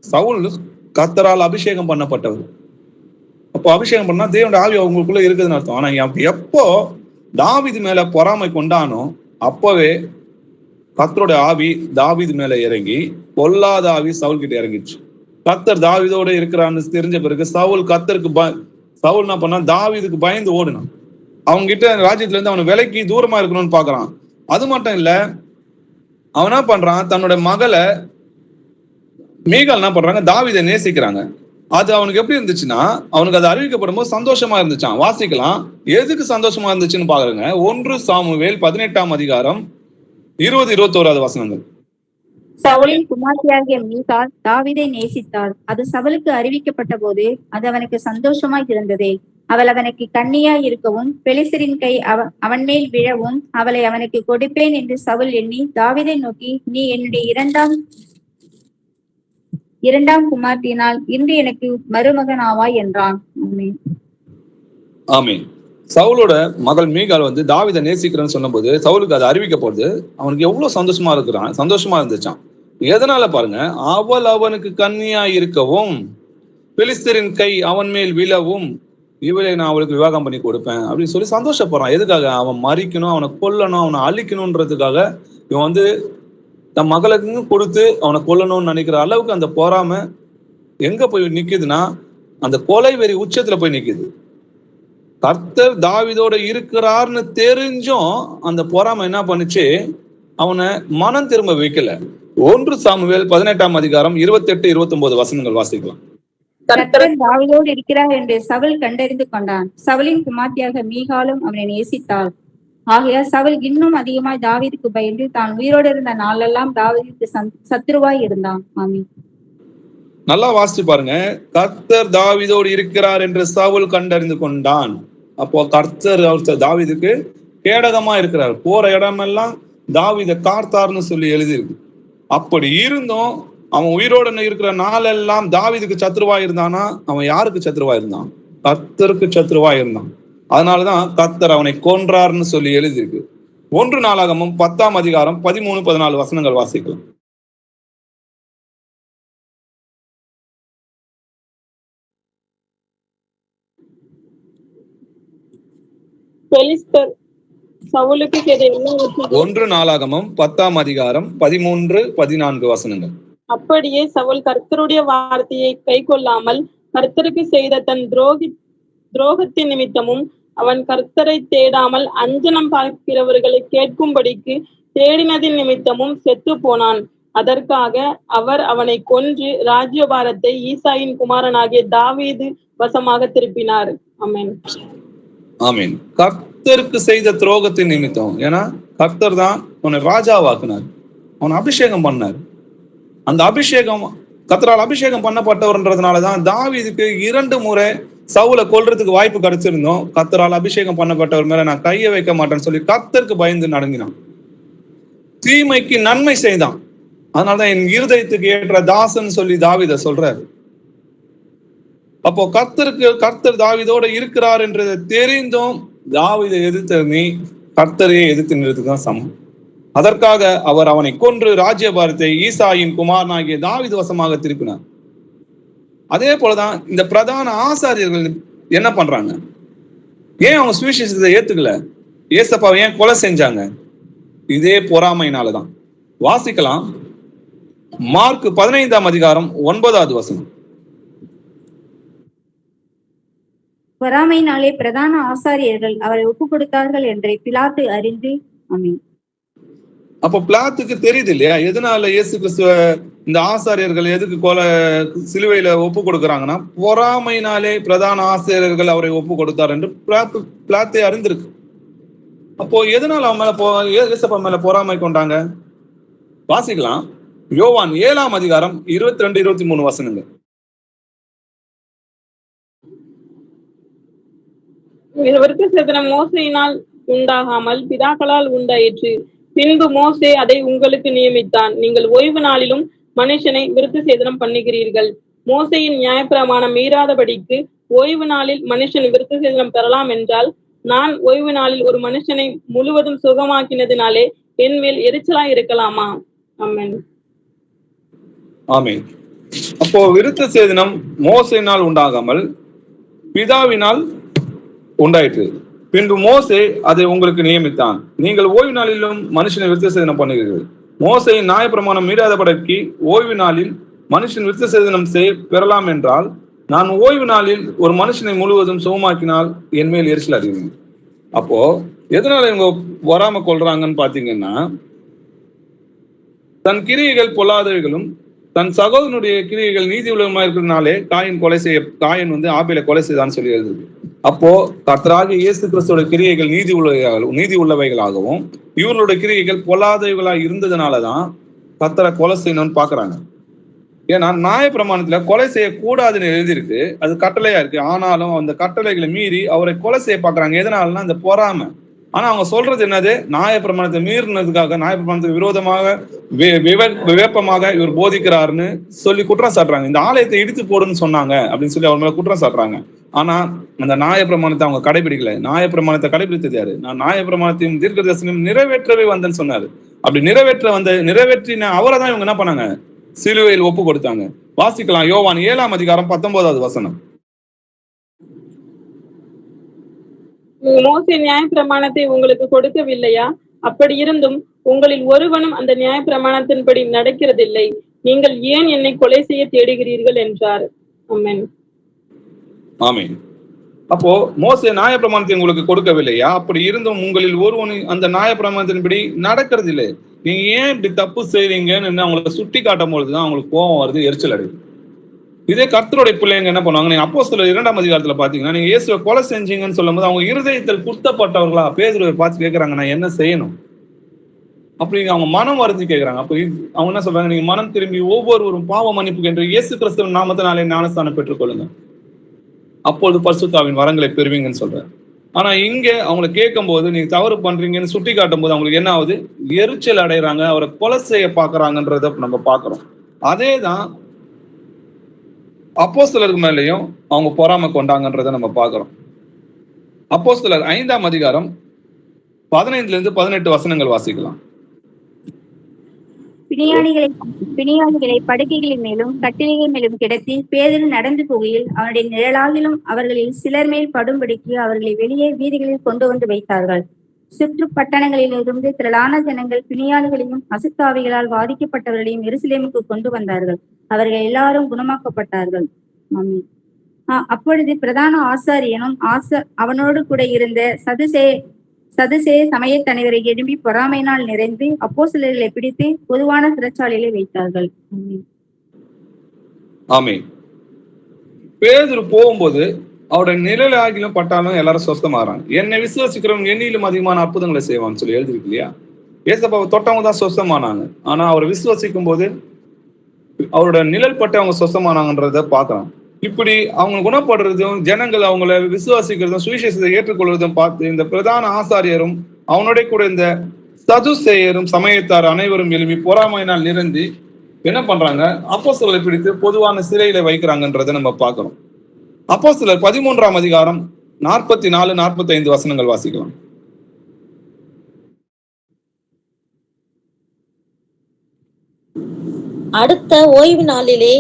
சவுல் கர்த்தரால் அபிஷேகம் பண்ணப்பட்டவர். அப்போ அபிஷேகம் பண்ணா தேவனுடைய ஆவி அவங்களுக்குள்ள இருக்குதுன்னு அர்த்தம். ஆனா எப்போ தாவீது மேல பொறாமை கொண்டானோ அப்பவே கர்த்தருடைய ஆவி தாவீது மேல இறங்கி பொல்லாத ஆவி சவுல் கிட்ட இறங்கிச்சு. கர்த்தர் தாவீதோட இருக்கிறான்னு தெரிஞ்ச பிறகு சவுல் என்ன பண்ணா, தாவீதுக்கு பயந்து ஓடுனான். அவங்க கிட்ட ராஜ்யத்துல இருந்து அவனை விலைக்கு தூரமா இருக்கணும்னு பாக்குறான். அது மட்டும் இல்ல, அவன் என்ன பண்றான், தன்னுடைய மகளை மீகால் என்ன பண்றாங்க, தாவீதை நேசிக்கிறாங்க. அது அவனுக்கு எப்படி இருந்துச்சுன்னா, அவனுக்கு அது அறிவிக்கப்படும் போது சந்தோஷமா இருந்துச்சான். வாசிக்கலாம், எதுக்கு சந்தோஷமா இருந்துச்சுன்னு பாக்குறேங்க. 1 சாமுவேல் 18 அதிகாரம் 20-21 வசனங்கள். சவுலின் குமார்த்தியாகிய மீகால் தாவீதை நேசித்தாள். அது சவுலுக்கு அறிவிக்கப்பட்ட போது அது அவனுக்கு சந்தோஷமாய் இருந்தது. அவள் அவனுக்கு கண்ணியாய் இருக்கவும் பெலிஸ்தரின் கை அவன் மேல் விழவும் அவளை அவனுக்கு கொடுப்பேன் என்று சவுல் எண்ணி தாவீதை நோக்கி, நீ என்னுடைய இரண்டாம் குமார்த்தியினால் இன்று எனக்கு மருமகன் ஆவாய் என்றான். ஆமென். ஆமென். சவுலோட மகள் மீகால் வந்து தாவீதை நேசிக்கிறேன்னு சொன்னபோது சவுலுக்கு அதை அறிவிக்கப்படுது. அவனுக்கு எவ்வளவு சந்தோஷமா இருந்துச்சான். எதனால பாருங்க, அவள் அவனுக்கு கன்னியா இருக்கவும் பெலிஸ்தரின் கை அவன் மேல் விழவும் இவளை நான் அவளுக்கு விவாகம் பண்ணி கொடுப்பேன் அப்படின்னு சொல்லி சந்தோஷப்படுறான். எதுக்காக? அவன் மறிக்கணும், அவனை கொல்லணும், அவனை அழிக்கணும்ன்றதுக்காக இவன் வந்து தன் மகளுக்கு கொடுத்து அவனை கொல்லணும்னு நினைக்கிற அளவுக்கு அந்த பொறாமை எங்க போய் நிக்குதுன்னா, அந்த கொலை வெறி உச்சத்துல போய் நிக்குது. கர்த்தர் தாவீதோட இருக்கிறார்னு தெரிஞ்சும் அந்த பொறாமை என்ன பண்ணுச்சு, அவனை மனம் திரும்ப வைக்கல. 1 சாமுவேல் 18ஆம் அதிகாரம் 28-29 வசனங்கள் வாசிக்கலாம். கர்த்தர் தாவீதோடு இருக்கிறார் என்று சவுல் கண்டறிந்து கொண்டான். சவுலின் குமார்த்தியாக மீகாலும் அவனை நேசித்தாள். ஆகையால் சவுல் இன்னும் அதிகமாய் தாவீதுக்கு பயந்து தான் உயிரோடு இருந்த நாளெல்லாம் தாவீதுக்கு சத்துருவாய் இருந்தான். ஆமென். நல்லா வாசிச்சு பாருங்க. கர்த்தர் தாவீதோடு இருக்கிறார் என்று சவுல் கண்டறிந்து கொண்டான். அப்போ கர்த்தர் தாவீதுக்கு கேடகமா இருக்கிறார். போற இடமெல்லாம் தாவீதை காத்தார்னு சொல்லி எழுதியிருக்கு. அப்படி இருந்தும் அவன் உயிரோட இருக்கிற நாளெல்லாம் தாவீதுக்கு சத்ருவா இருந்தானா? அவன் யாருக்கு சத்ருவா இருந்தான்? கர்த்தருக்கு சத்ருவா இருந்தான். அதனாலதான் கர்த்தர் அவனை கொன்றார்னு சொல்லி எழுதியிருக்கு. 1 நாளாகமம் 10ஆம் அதிகாரம் 13-14 வசனங்கள் வாசிக்கலாம். பெலிஸ்தர் சவுலுக்கு செய்த எல்லாவற்றையும் 1 நாளாகமம் 10ஆம் அதிகாரம் 13-14 வசனங்கள். அப்படியே சவுல் கர்த்தருடைய வார்த்தையை கை கொள்ளாமல் கர்த்தருக்கு செய்த தன் துரோகத்தின் நிமித்தமும் அவன் கர்த்தரை தேடாமல் அஞ்சனம் பார்க்கிறவர்களை கேட்கும்படிக்கு தேடினதின் நிமித்தமும் செத்து போனான். அதற்காக அவர் அவனை கொன்று ராஜ்யபாரத்தை ஈசாயின் குமாரனாகிய தாவீது வசமாக திருப்பினார். ஆமென். ஆமீன். கர்த்தருக்கு செய்த துரோகத்தின் நிமித்தம், ஏன்னா கர்த்தர் தான் அவனை ராஜாவாக்குனார், அவனை அபிஷேகம் பண்ணார். அந்த அபிஷேகம் கர்த்தரால் அபிஷேகம் பண்ணப்பட்டவர்ன்றதுனாலதான் தாவீதுக்கு 2 முறை சவுலை கொல்றதுக்கு வாய்ப்பு கிடைச்சிருந்தோம். கர்த்தரால் அபிஷேகம் பண்ணப்பட்டவர் மேல நான் கையை வைக்க மாட்டேன்னு சொல்லி கர்த்தருக்கு பயந்து நடங்கினான். தீமைக்கு நன்மை செய்தான். அதனாலதான் என் இருதயத்துக்கு ஏற்ற தாசன் சொல்லி தாவீதை சொல்றாரு. அப்போ கர்த்தர் தாவீதோட இருக்கிறார் என்றதை தெரிந்தும் தாவீதை எதிர்த்த நீ கர்த்தரையே எதிர்த்து நின்றதுக்கு தான் சமம். அதற்காக அவர் அவனை கொன்று ராஜ்யபாரத்தை ஈசாயின் குமாரனாகிய தாவீது வசமாக திருப்பினார். அதே போலதான் இந்த பிரதான ஆசாரியர்கள் என்ன பண்றாங்க? ஏன் அவங்க சுவிசேஷத்தை ஏத்துக்கல? ஏசப்பாவை ஏன் கொலை செஞ்சாங்க? இதே பொறாமையினாலதான். வாசிக்கலாம். மார்க் 15ஆம் அதிகாரம் 9வது வசனம். பொறாமையினாலே பிரதான ஆசாரியர்கள் அவரை ஒப்பு கொடுத்தார்கள் என்று பிலாத்து அறிந்து. ஆமென். அப்போ பிலாத்துக்கு தெரியுது இல்லையா, எதனால இயேசு கிறிஸ்துவ இந்த ஆசாரியர்கள் எதுக்கு கொலை சிலுவையில ஒப்பு கொடுக்குறாங்கன்னா, பொறாமையினாலே பிரதான ஆசாரியர்கள் அவரை ஒப்பு கொடுத்தார் என்று பிலாத்தே அறிந்திருக்கு. அப்போ எதனால அவன் மேல இயேசப்பா மேல பொறாமை கொண்டாங்க? வாசிக்கலாம். யோவான் 7ஆம் அதிகாரம் 22-23 வசனங்கள். விருத்தசேதனம் மோசையினால் உண்டாகாமல் பிதாக்களால் உண்டாயிற்று. பின்பு மோசே அதை உங்களுக்கு நியமித்தான். நீங்கள் ஓய்வு நாளிலும் மனுஷனை விருத்தசேதனம் பண்ணுகிறீர்கள். மோசையின் நியாயப்பிரமாணம் மீறாதபடிக்கு ஓய்வு நாளில் மனுஷன் விருத்தசேதனம் பெறலாம் என்றால், நான் ஓய்வு நாளில் ஒரு மனுஷனை முழுவதும் சுகமாக்கினதினாலே என் மேல் எரிச்சலா இருக்கலாமா? ஆமென். ஆமென். அப்போ விருத்தசேதனம் மோசையினால் உண்டாகாமல் பிதாவினால் உண்டாயிற்று. பின்பு மோசே அதை உங்களுக்கு நியமித்தான். நீங்கள் ஓய்வு நாளிலும் மனுஷனை விருத்தசேதனம் பண்ணுகிறீர்கள். மோசையின் நியாயப்பிரமாணம் மீறாதபடிக்கு ஓய்வு நாளில் மனுஷன் விருத்தசேதனம் பெறலாம் என்றால், நான் ஓய்வு நாளில் ஒரு மனுஷனை முழுவதும் சுகமாக்கினால் என் மேல் எரிச்சல் அறிவீங்க. அப்போ எதனால இவங்க வராம கொள்றாங்கன்னு பாத்தீங்கன்னா, தன் கிரியைகள் பொல்லாதவைகளும் தன் சகோதரனுடைய கிரியைகள் நீதி உள்ளவமா இருக்கிறதுனாலே காயின் வந்து ஆபேலை கொலை செய்தான்னு சொல்லி எழுதுது. அப்போ கர்த்தராகிய இயேசு கிறிஸ்துவோட கிரியைகள் நீதி உள்ளவைகளாகவும் இவர்களுடைய கிரியைகள் பொல்லாதவைகளாக இருந்ததுனாலதான் கர்த்தரை கொலை செய்யணும்னு பாக்குறாங்க. ஏன்னா நியாயப்பிரமாணத்துல கொலை செய்யக்கூடாதுன்னு எழுதியிருக்கு, அது கட்டளையா இருக்கு. ஆனாலும் அந்த கட்டளைகளை மீறி அவரை கொலை செய்ய பாக்குறாங்க. எதனாலன்னா அந்த பொறாமை. ஆனா அவங்க சொல்றது என்னது? நியாயப்பிரமாணத்தை மீறினதுக்காக, நியாயப்பிரமாணத்துக்கு விரோதமாக விவேப்பமாக இவர் போதிக்கிறாருன்னு சொல்லி குற்றம் சாட்டுறாங்க. இந்த ஆலயத்தை இடித்து போடுன்னு சொன்னாங்க அப்படின்னு சொல்லி அவங்க மேல குற்றம் சாட்டுறாங்க. ஆனா அந்த நியாயப்பிரமாணத்தை அவங்க கடைபிடிக்கல. நியாயப்பிரமாணத்தை கடைபிடித்தது யாரு? நான் நியாயப்பிரமாணத்தையும் தீர்க்கதரிசனத்தையும் நிறைவேற்றவே வந்தேன்னு சொன்னாரு. அப்படி நிறைவேற்றின அவரை தான் இவங்க என்ன பண்ணாங்க? சிலுவையில் ஒப்பு கொடுத்தாங்க. வாசிக்கலாம், யோவான் 7ஆம் அதிகாரம் 19வது வசனம். மோசே நியாயப்பிரமாணத்தை உங்களுக்கு கொடுக்கவில்லையா? அப்படி இருந்தும் உங்களில் ஒருவனும் அந்த நியாயப்பிரமாணத்தின்படி நடக்கிறதில்லை. நீங்கள் ஏன் என்னை கொலை செய்ய தேடுகிறீர்கள் என்றார். ஆமென். ஆமென். அப்போ மோசே நியாயப்பிரமாணத்தை உங்களுக்கு கொடுக்கவில்லையா? அப்படி இருந்தும் உங்களில் ஒருவன் அந்த நியாயப்பிரமாணத்தின்படி நடக்கிறது இல்லை. நீங்க ஏன் இப்படி தப்பு செய்றீங்கன்னு அவங்களை சுட்டி காட்டும் பொழுதுதான் அவங்களுக்கு கோபம் வருது, எரிச்சல் அடையுது. இதே கர்த்தருடைய பிள்ளைங்க என்ன பண்ணுவாங்க? நீங்க அப்போஸ்தலர் 2ஆம் அதிகாரத்துல பாத்தீங்கன்னா, நீங்க இயேசுவை கொலை செஞ்சீங்கன்னு சொல்லும் போது அவங்க இருதயத்தில் குத்தப்பட்டவர்களா பேதுருவை பார்த்து கேட்கறாங்க, நான் என்ன செய்யணும் அப்படி அவங்க மனம் வருந்தி கேட்கறாங்க. அப்ப அவங்க என்ன சொல்றாங்க? நீங்க மனம் திரும்பி ஒவ்வொருவரும் பாவ மன்னிப்பு என்று இயேசு கிறிஸ்துவின் நாமத்தினாலே ஞானஸ்தானம் பெற்றுக் கொள்ளுங்க, அப்பொழுது பரிசுத்தாவின் வரங்களை பெறுவீங்கன்னு சொல்றாரு. ஆனா இங்க அவங்களை கேட்கும் போது நீங்க தவறு பண்றீங்கன்னு சுட்டி காட்டும் போது அவங்களுக்கு என்ன ஆகுது? எரிச்சல் அடைகிறாங்க, அவரை கொலை செய்ய பாக்குறாங்கன்றத நம்ம பாக்குறோம். அதேதான் அப்போஸ்தலருக்கு மேலேயும் அவங்க பொறாமை கொண்டாங்கன்றதை நம்ம பாக்குறோம். அப்போஸ்தலர் 5ஆம் அதிகாரம் 15-18 வசனங்கள் வாசிக்கலாம். பிணியாளிகளை படுக்கைகளின் மேலும் கட்டிலைகள் மேலும் கிடத்தி பேதுரு நடந்து போகையில் அவனுடைய நிழலாகிலும் அவர்களில் சிலர் மேல் படும்படிக்கு அவர்களை வெளியே வீதிகளில் கொண்டு வந்து வைத்தார்கள். சுற்று பட்டணங்களிலிருந்து திரளான ஜனங்கள் பிணியாளிகளையும் அசுத்தாவிகளால் பாதிக்கப்பட்டவர்களையும் எருசலேமுக்கு கொண்டு வந்தார்கள். அவர்கள் எல்லாரும் குணமாக்கப்பட்டார்கள். அப்பொழுது பிரதான ஆசாரியனும் அவனோடு கூட இருந்த சதுசே சமயத் தலைவரை எழும்பி பொறாமையினால் நிறைந்து அப்போஸ்தலர்களை பிடித்து பொதுவான சிறைச்சாலையிலே வைத்தார்கள். ஆமென். பேதுரு போகும்போது அவருடைய நிழல் ஆகிலும் பட்டாலும் எல்லாரும் சொஸ்தமாகறாங்க. என்னை விசுவாசிக்கிறவங்க எண்ணிலும் அதிகமான அற்புதங்களை செய்வான்னு சொல்லி எழுதிருக்கு இல்லையா? ஏசப்பாவை தொட்டவங்க தான் சொஸ்தமானாங்க. ஆனா அவரை விசுவாசிக்கும் போது அவரோட நிழல் பட்டு அவங்க சொஸ்தமானாங்கன்றத பார்க்கலாம். இப்படி அவங்க குணப்படுறதும் ஜனங்கள் அவங்கள விசுவாசிக்கிறதும் சுவிசேஷத்தை ஏற்றுக்கொள்வதும் பார்த்து இந்த பிரதான ஆசாரியரும் அவனுடைய கூட இந்த சதுசேயரும் சமயத்தார் அனைவரும் எழுப்பி பொறாமையினால் நிறைந்து என்ன பண்றாங்க? அப்போஸ்தலரை பிடித்து பொதுவான சிறையில வைக்கிறாங்கன்றதை நம்ம பார்க்கிறோம். அப்போஸ்தலர் 13ஆம் அதிகாரம் 44-45 வசனங்கள் வாசிக்கலாம். அடுத்த ஓய்வு நாளிலே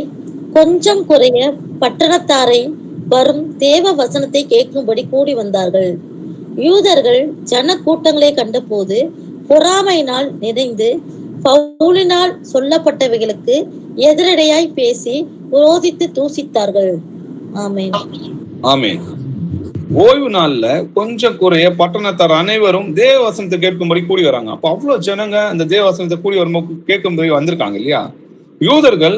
கொஞ்சம் குறைய பட்டணத்தாரை வரும் தேவ வசனத்தை கேட்கும்படி கூடி வந்தார்கள். யூதர்கள் ஜன கூட்டங்களை கண்டபோது பொறாமையினால் நிறைந்து பவுலினால் சொல்லப்பட்டவைகளுக்கு எதிரடையாய் பேசி விரோதித்து தூசித்தார்கள். ஆமென். ஆமென். ஓய்வு நாள்ல கொஞ்சம் குறைய பட்டணத்தார் அனைவரும் தேவ வசனத்தை கேட்கும்படி கூடி வராங்க. அப்ப அவ்வளவு ஜனங்க அந்த தேவ வசனத்தை கூடி வரும்போது கேட்கும்படி வந்திருக்காங்க இல்லையா? யூதர்கள்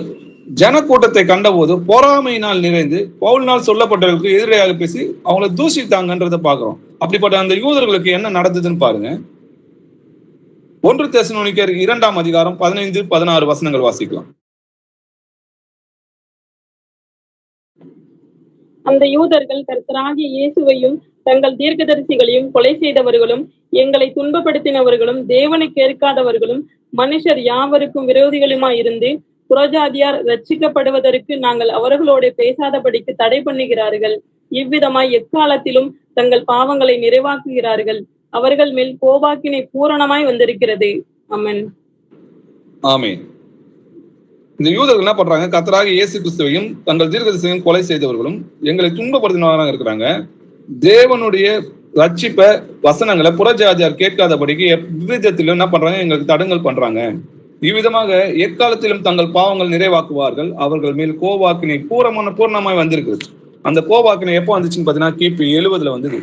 ஜனக்கூட்டத்தை கண்டபோது பொறாமையினால் நிறைந்து பவுலினால் சொல்லப்பட்டவர்களுக்கு எதிரையாக பேசி அவங்களை தூஷித்தாங்கன்றதை பாக்குறோம். அப்படிப்பட்ட அந்த யூதர்களுக்கு என்ன நடந்ததுன்னு பாருங்க. 1 தெசலோனிக்கர் 2ஆம் அதிகாரம் 15-16 வசனங்கள் வாசிக்கலாம். அந்த யூதர்கள் கர்த்தராகிய இயேசுவையும் தங்கள் தீர்க்கதரிசிகளையும் கொலை செய்தவர்களும் எங்களை துன்பப்படுத்தினவர்களும் தேவனை கேட்காதவர்களும் மனுஷர் யாவருக்கும் விரோதிகளுமாயிருந்து புறஜாதியார் ரட்சிக்கப்படுவதற்கு நாங்கள் அவர்களோட பேசாதபடிக்கு தடை பண்ணுகிறார்கள். இவ்விதமாய் எக்காலத்திலும் தங்கள் பாவங்களை நிறைவாக்குகிறார்கள். அவர்கள் மேல் கோபாக்கினை பூரணமாய் வந்திருக்கிறது. ஆமென். ஆமென். இந்த யூதர்கள் என்ன பண்றாங்க? கர்த்தராகிய இயேசு கிறிஸ்துவையும் தங்கள் தீர்க்கதரிசியையும் கொலை செய்தவர்களும் எங்களை துன்பப்படுத்தினவராக இருக்கிறாங்க. தேவனுடைய ரட்சிப்ப வசனங்களை புறஜாதியார் கேட்காதபடிக்கு எவ்விதத்திலும் என்ன பண்றாங்க? எங்களுக்கு தடங்கல் பண்றாங்க. இவ்விதமாக எக்காலத்திலும் தங்கள் பாவங்கள் நிறைவாக்குவார்கள். அவர்கள் மேல் கோபாக்கினை பூர்ணமாய் வந்திருக்குது. அந்த கோபாக்கினை எப்போ வந்துச்சுன்னு பாத்தீங்கன்னா கிபி 70 வந்தது.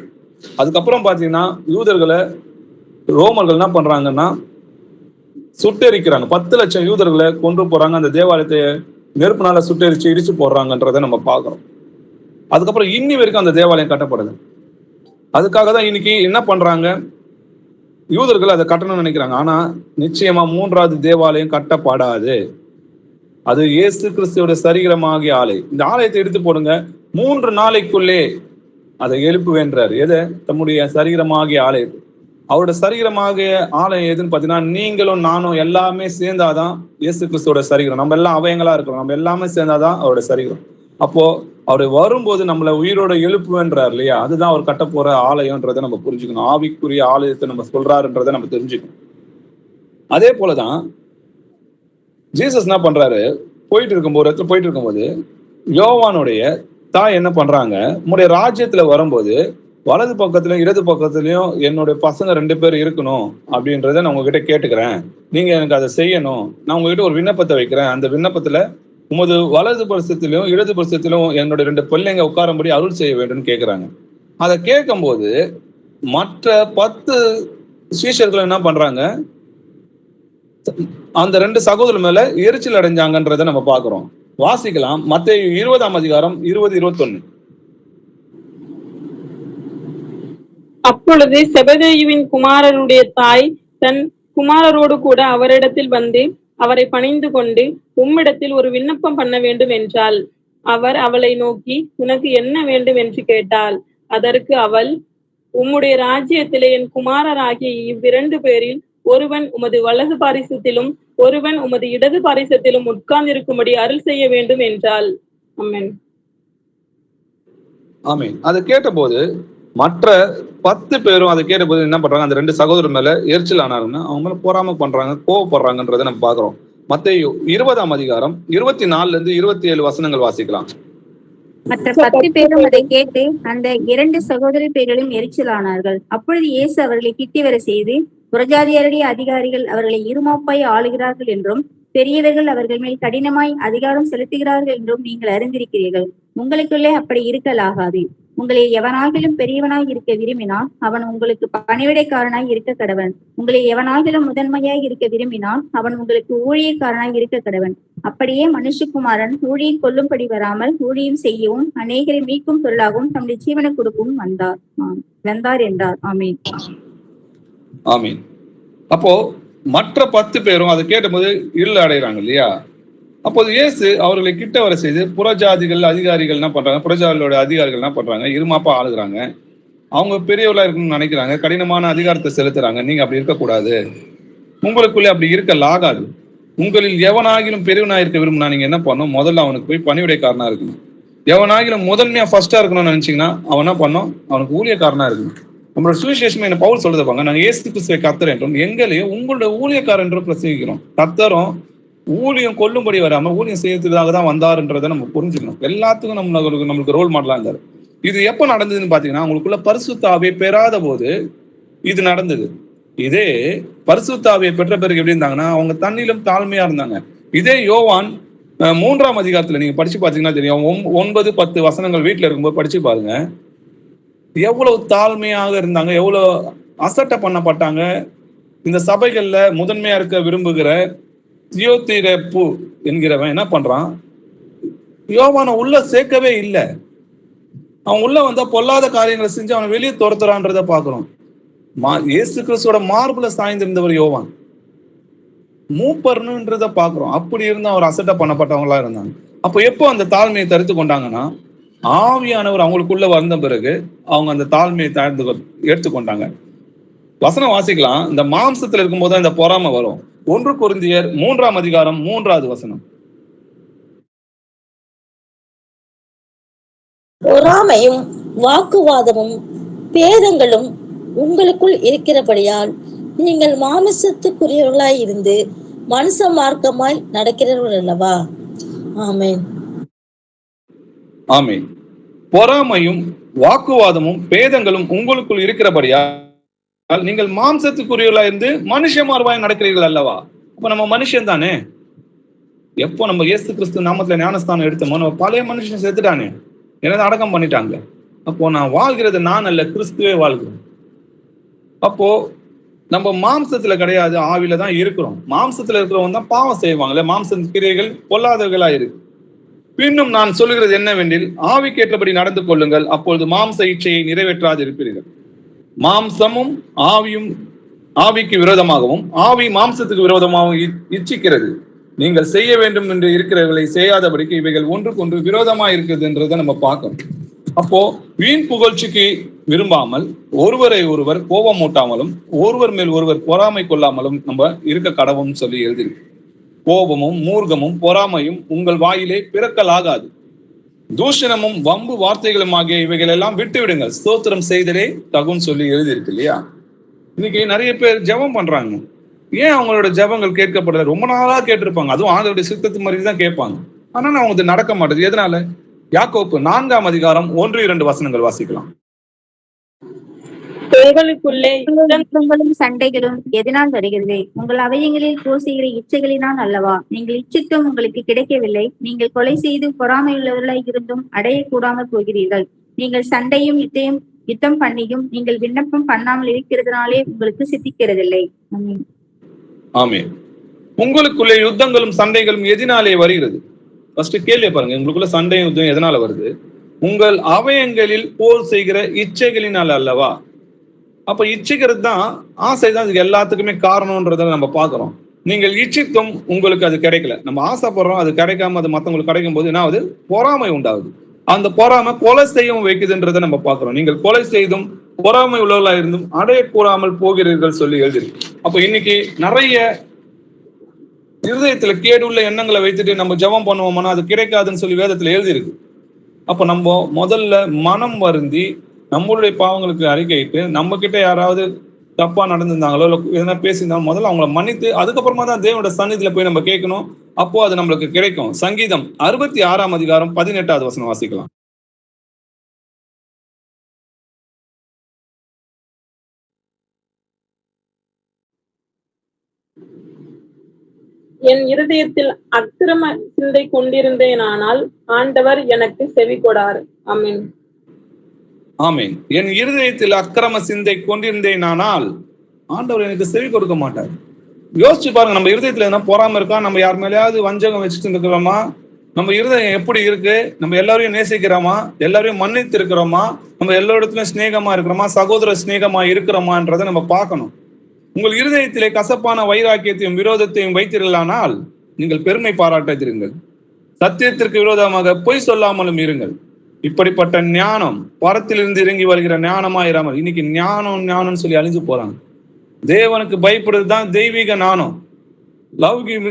அதுக்கப்புறம் பாத்தீங்கன்னா யூதர்களை ரோமர்கள் என்ன பண்றாங்கன்னா சுட்டெரிக்கிறாங்க. 10 லட்சம் யூதர்களை கொன்று போறாங்க. அந்த தேவாலயத்தை நெருப்புனால சுட்டெரிச்சு இடிச்சு போடுறாங்கன்றதை நம்ம பார்க்கிறோம். அதுக்கப்புறம் இன்னி வரைக்கும் அந்த தேவாலயம் கட்டப்படுது. அதுக்காக தான் இன்னைக்கு என்ன பண்றாங்க? யூதர்கள் அதை கட்டணும்னு நினைக்கிறாங்க. ஆனா நிச்சயமா 3வது தேவாலயம் கட்டப்படாது. அது இயேசு கிறிஸ்துவோட சரீரமாகிய ஆலை. இந்த ஆலயத்தை எடுத்து போடுங்க, 3 நாளைக்குள்ளே அதை எழுப்புவேன்றார். எதை? தம்முடைய சரீரமாகிய ஆலயத்தை. அவரோட சரீரமாகிய ஆலயம் எதுன்னு பார்த்தீங்கன்னா, நீங்களும் நானும் எல்லாமே சேர்ந்தாதான் இயேசு கிறிஸ்துவோட சரீரம். நம்ம எல்லாம் அவயங்களா இருக்கிறோம், நம்ம எல்லாமே சேர்ந்தாதான் அவரோட சரீரம். அப்போ அவர் வரும்போது நம்மளை உயிரோட எழுப்புவேன்றார் இல்லையா? அதுதான் அவர் கட்ட போற ஆலயம்ன்றதை நம்ம புரிஞ்சுக்கணும். ஆவிக்குரிய ஆலயத்தை நம்ம சொல்றாருன்றதை நம்ம தெரிஞ்சுக்கணும். அதே போலதான் ஜீசஸ் என்ன பண்றாரு, போயிட்டு இருக்கும்போது யோவானுடைய தாய் என்ன பண்றாங்க, உங்களுடைய ராஜ்யத்துல வரும்போது வலது பக்கத்துலயும் இடது பக்கத்துலயும் என்னுடைய பசங்க 2 பேர் இருக்கணும் அப்படின்றத நான் உங்ககிட்ட கேட்டுக்கிறேன். நீங்க எனக்கு அதை செய்யணும். நான் உங்ககிட்ட ஒரு விண்ணப்பத்தை வைக்கிறேன். அந்த விண்ணப்பத்துல உமது வலது பரிசத்திலும் இடது பரிசத்திலும் என்னுடைய 2 பிள்ளைங்க உட்காரும்படி அருள் செய்ய வேண்டும்னு கேட்கிறாங்க. அதை கேட்கும் போது மற்ற 10 சீஷர்கள் என்ன பண்றாங்க, அந்த 2 சகோதரர் மேல எரிச்சல் அடைஞ்சாங்கன்றதை நம்ம பாக்குறோம். வாசிக்கலாம், மத்தேயு 20ஆம் அதிகாரம் 20-21. அப்பொழுது செபதேயுவின் குமாரருடைய தாய் தன் குமாரரோடு கூட அவரிடத்தில் வந்து அவரை பணிந்து கொண்டு, உம்மிடத்தில் ஒரு விண்ணப்பம் பண்ண வேண்டும் என்றாள். அவர் அவளை நோக்கி, உனக்கு என்ன வேண்டும் என்று கேட்டாள். அதற்கு அவள், உம்முடைய ராஜ்யத்திலே என் குமாரராகிய இவ்2 பேரில் ஒருவன் உமது வலது பாரிசத்திலும் ஒருவன் உமது இடது பாரிசத்திலும் உட்கார்ந்திருக்கும்படி அருள் செய்ய வேண்டும் என்றாள். ஆமென். ஆமென். அதை கேட்டபோது மற்ற 10 பேரும் அதை கேட்டபோது என்ன பண்றாங்க, அந்த 2 சகோதரர் மேல எரிச்சல் ஆனாருன்னா அவங்க மேல பொறாமை பண்றாங்க, கோவப்படுறாங்கன்றதை நம்ம பாக்குறோம். மத்தேயு 20ஆம் அதிகாரம் 24-27 வசனங்கள் வாசிக்கலாம். மற்ற 10 பேரும் அதை கேட்டு அந்த 2 சகோதரர் பேரிலும் எரிச்சலானார்கள். அப்பொழுது இயேசு அவர்களை கிட்டி வர செய்து, புறஜாதியாருடைய அதிகாரிகள் அவர்களை இருமாப்பாய் ஆளுகிறார்கள் என்றும் பெரியவர்கள் அவர்கள் மேல் கடினமாய் அதிகாரம் செலுத்துகிறார்கள் என்றும் நீங்கள் அறிந்திருக்கிறீர்கள். உங்களுக்குள்ளே அப்படி இருக்கலாகாது. உங்களை எவனாகிலும் பெரியவனாய் இருக்க விரும்பினால் அவன் உங்களுக்கு பணிவிடைக்காரனாய் இருக்க கடவன். உங்களை எவனாகிலும் முதன்மையாய் இருக்க விரும்பினால் அவன் உங்களுக்கு ஊழியக்காரனாய் இருக்க கடவன். அப்படியே மனுஷகுமாரன் ஊழியம் கொள்ளும்படி வராமல் ஊழியம் செய்யவும் அநேகரை மீட்கும் பொருளாகவும் தம்முடைய ஜீவனை கொடுக்கவும் வந்தார் என்றார். ஆமீன். ஆமீன். அப்போ மற்ற 10 பேரும் அதை கேட்டபோது இருள் அடைகிறாங்க இல்லையா? அப்போது இயேசு அவர்களை கிட்ட வர செய்து, புறஜாதிகள் அதிகாரிகள் என்ன பண்றாங்க, புறஜாதிகளோட அதிகாரிகள் என்ன பண்றாங்க, இருமாப்பா ஆளுகிறாங்க, அவங்க பெரியவர்களா இருக்கணும்னு நினைக்கிறாங்க, கடினமான அதிகாரத்தை செலுத்துறாங்க. நீங்க அப்படி இருக்கக்கூடாது, உங்களுக்குள்ளே அப்படி இருக்கலாகாது. உங்களில் எவனாகிலும் பெரியவனா இருக்க விரும்பினா நீங்க என்ன பண்ணணும், முதல்ல அவனுக்கு போய் பணிவிடைக்காரனா இருக்கணும். எவனாகிலும் முதன்மையா ஃபர்ஸ்டா இருக்கணும்னு நினைச்சீங்கன்னா அவன் என்ன பண்ணணும், அவனுக்கு ஊழியக்காரனா இருக்கணும். நம்மளோட சுவிசேஷம் என்ன பவுல் சொல்றதுப்பாங்க, நாங்க இயேசு கிறிஸ்துவை கர்த்தர் என்றும் எங்களையும் உங்களோட ஊழியக்காரர் என்றும் பிரசங்கிக்கிறோம். கர்த்தரும் ஊழியம் கொல்லும்படி வராம ஊழியம் செய்யறதுக்காக தான் வந்தாருன்றதை நம்ம புரிஞ்சுக்கணும். எல்லாத்துக்கும் நம்மளுக்கு ரோல் மாடலா இருந்தாரு. இது எப்ப நடந்ததுன்னு பாத்தீங்கன்னா, உங்களுக்குள்ள பரிசுத்த ஆவியை பெறாத போது இது நடந்தது. இதே பரிசுத்த ஆவியை பெற்ற பிறகு எப்படி இருந்தாங்கன்னா, அவங்க தன்னிலும் தாழ்மையா இருந்தாங்க. இதே யோவான் 3ஆம் அதிகாரத்துல நீங்க படிச்சு பாத்தீங்கன்னா தெரியும். 9-10 வசனங்கள் வீட்டுல இருக்கும்போது படிச்சு பாருங்க. எவ்வளவு தாழ்மையாக இருந்தாங்க, எவ்வளவு அசட்டை பண்ணப்பட்டாங்க. இந்த சபைகள்ல முதன்மையா இருக்க விரும்புகிற தியோதிரேப்பு என்கிறவன் என்ன பண்றான், யோவானை உள்ள சேர்க்கவே இல்லை. அவன் உள்ள வந்தா பொல்லாத காரியங்களை செஞ்சு அவனை வெளியே துரத்துறான்றத பாக்குறோம். இயேசு கிறிஸ்துவோட மார்புல சாய்ந்திருந்தவர் யோவான், மூப்பர்ன்றத பாக்குறோம். அப்படி இருந்து அவர் அசட்டை பண்ணப்பட்டவங்களா இருந்தாங்க. அப்போ எப்போ அந்த தாழ்மையை தரித்து கொண்டாங்கன்னா, ஆவியானவர் அவங்களுக்குள்ள வந்த பிறகு அவங்க அந்த தாழ்மையை எடுத்துக்கொண்டாங்க. வசனம் வாசிக்கலாம். இந்த மாம்சத்துல இருக்கும்போது இந்த பொறாமை வரும். 1 கொரிந்தியர் 3ஆம் அதிகாரம் 3வது வசனம். பொறாமையும் வாக்குவாதமும் பேதங்களும் உங்களுக்குள் இருக்கிறபடியால் நீங்கள் மாமிசத்துக்குரியவர்களாய் இருந்து மனுஷ மார்க்கமாய் நடக்கிறவர்கள் அல்லவா? ஆமென். ஆமென். பொறாமையும் வாக்குவாதமும் பேதங்களும் உங்களுக்குள் இருக்கிறபடியால் நீங்கள் மாம்சத்துக்குரியவர்களா இருந்து மனுஷ மார்பாய் நடக்கிறீர்கள் அல்லவா? அப்ப நம்ம மனுஷன் தானே. எப்போ நம்ம இயேசு கிறிஸ்து நாமத்துல ஞானஸ்தானம் எடுத்தோமோ நம்ம பழைய மனுஷன் செத்துட்டானே, என்னது அடக்கம் பண்ணிட்டாங்க. அப்போ நான் வாழ்கிறது நான் அல்ல, கிறிஸ்துவே வாழ்கிறேன். அப்போ நம்ம மாம்சத்துல கிடையாது, ஆவில தான் இருக்கிறோம். மாம்சத்துல இருக்கிறவங்க தான் பாவம் செய்வாங்கல்ல, மாம்ச கிரியைகள் பொல்லாதவர்களா இருக்கு. பின்னும் நான் சொல்லுகிறது என்னவென்றில், ஆவிக்கேற்றபடி நடந்து கொள்ளுங்கள், அப்பொழுது மாம்ச இச்சையை நிறைவேற்றாது இருப்பீர்கள். மாம்சமும் ஆவியும் ஆவிக்கு விரோதமாகவும் ஆவி மாம்சத்துக்கு விரோதமாகவும் இச்சிக்கிறது. நீங்கள் செய்ய வேண்டும் என்று இருக்கிறவர்களை செய்யாதபடிக்கு இவைகள் ஒன்றுக்கொன்று விரோதமா இருக்குதுன்றதை நம்ம பார்க்கணும். அப்போ வீண் புகழ்ச்சிக்கு விரும்பாமல் ஒருவரை ஒருவர் கோபம் மூட்டாமலும் ஒருவர் மேல் ஒருவர் பொறாமை கொள்ளாமலும் நம்ம இருக்க கடவும்னு சொல்லி எழுதிருக்கு. கோபமும் மூர்க்கமும் பொறாமையும் உங்கள் வாயிலே பிறக்கலாகாது. தூஷணமும் வம்பு வார்த்தைகளும் ஆகிய இவைகள் எல்லாம் விட்டு விடுங்கள், ஸ்தோத்திரம் செய்தலே தகுன்னு சொல்லி எழுதியிருக்கு இல்லையா? இன்னைக்கு நிறைய பேர் ஜெபம் பண்றாங்க. ஏன் அவங்களோட ஜெபங்கள் கேட்கப்படல? ரொம்ப நாளா கேட்டிருப்பாங்க, அதுவும் ஆண்டவருடைய சித்தத்து மாதிரி தான் கேட்பாங்க. ஆனா அவங்களுக்கு நடக்க மாட்டேது. எதனால? யாக்கோப்பு 4ஆம் அதிகாரம் 1-2 வசனங்கள் வாசிக்கலாம். உங்களுக்குள்ளே யுத்தங்களும் சண்டைகளும் எதனால் வருகிறது? உங்கள் அவயங்களில் போர் செய்கிற இச்சைகளினால் அல்லவா? நீங்கள் இச்சித்தும் உங்களுக்கு கிடைக்கவில்லை. நீங்கள் கொலை செய்து பொறாமையுள்ளவர்களாய் இருந்தும் அடையக்கூடாமல் போகிறீர்கள். நீங்கள் சண்டையும் யுத்தம் பண்ணியும் நீங்கள் விண்ணப்பம் பண்ணாமல் இருக்கிறதுனாலே உங்களுக்கு சித்திக்கிறதில்லை. ஆமென். உங்களுக்குள்ளே யுத்தங்களும் சண்டைகளும் எதனாலே வருகிறது? ஃபர்ஸ்ட் கேள்வியை பாருங்க. உங்களுக்குள்ள சண்டையும் யுத்தம் எதனால வருது? உங்கள் அவயங்களில் போர் செய்கிற இச்சைகளினால் அல்லவா? அப்ப இச்சிக்கிறது தான், ஆசை தான் இதுக்கு எல்லாத்துக்குமே காரணம்ன்றத நம்ம பாக்குறோம். நீங்கள் இச்சித்தும் உங்களுக்கு அது கிடைக்கல. நம்ம ஆசைப்படுறோம், அது கிடைக்காம அது மத்தவங்களுக்கு கிடைக்கும் போது என்ன ஆகுது? பொறாமை உண்டாகுது. அந்த பொறாமை கொலை செய்யவும் வைக்குதுன்றதை நம்ம பாக்குறோம். நீங்கள் கொலை செய்தும் பொறாமை உள்ளவர்களா இருந்தும் அடையக்கூடாமல் போகிறீர்கள் சொல்லி எழுதிருக்கு. அப்ப இன்னைக்கு நிறைய இருதயத்துல கேடு உள்ள எண்ணங்களை வைத்துட்டு நம்ம ஜெபம் பண்ணுவோம்னா அது கிடைக்காதுன்னு சொல்லி வேதத்துல எழுதியிருக்கு. அப்ப நம்ம முதல்ல மனம் வருந்தி நம்மளுடைய பாவங்களுக்கு அறிக்கையிட்டு, நம்ம கிட்ட யாராவது தப்பா நடந்திருந்தாங்களோ இல்ல எதனா பேசியிருந்தாலும் முதல்ல அவங்கள மன்னித்து அதுக்கப்புறமா தான் தேவனோட சந்நிதியில போய் நம்ம கேட்கணும். அப்போ அது நம்மளுக்கு கிடைக்கும். சங்கீதம் 66ஆம் அதிகாரம் 18வது வசனம் வாசிக்கலாம். என் இருதயத்தில் அக்கிரம சிந்தை கொண்டிருந்தேனானால் ஆண்டவர் எனக்கு செவி கொடார். ஆமென். ஆமென். என் இருதயத்தில் அக்கிரம சிந்தை கொண்டிருந்தேனானால் ஆண்டவர் எனக்கு செவி கொடுக்க மாட்டார். யோசிச்சு பாருங்க, நம்ம இருதயத்துல எதனா பொறாம இருக்கா? நம்ம யார் மேலேயாவது வஞ்சகம் வச்சுட்டு இருக்கிறோமா? நம்ம இருதயம் எப்படி இருக்கு? நம்ம எல்லாரையும் நேசிக்கிறோமா? எல்லாரையும் மன்னித்து இருக்கிறோமா? நம்ம எல்லா சிநேகமா இருக்கிறோமா? சகோதர சிநேகமா இருக்கிறோமான்றதை நம்ம பார்க்கணும். உங்கள் இருதயத்திலே கசப்பான வைராக்கியத்தையும் விரோதத்தையும் வைத்தீர்களானால் நீங்கள் பெருமை பாராட்டாதிருங்கள். சத்தியத்திற்கு விரோதமாக பொய் சொல்லாமலும் இருங்கள். இப்படிப்பட்ட ஞானம் பரத்திலிருந்து இறங்கி வருகிற ஞானமாயிராமல், இன்னைக்கு ஞானம் சொல்லி அழிஞ்சு போறாங்க. தேவனுக்கு பயப்படுறதுதான் தெய்வீக ஞானம்.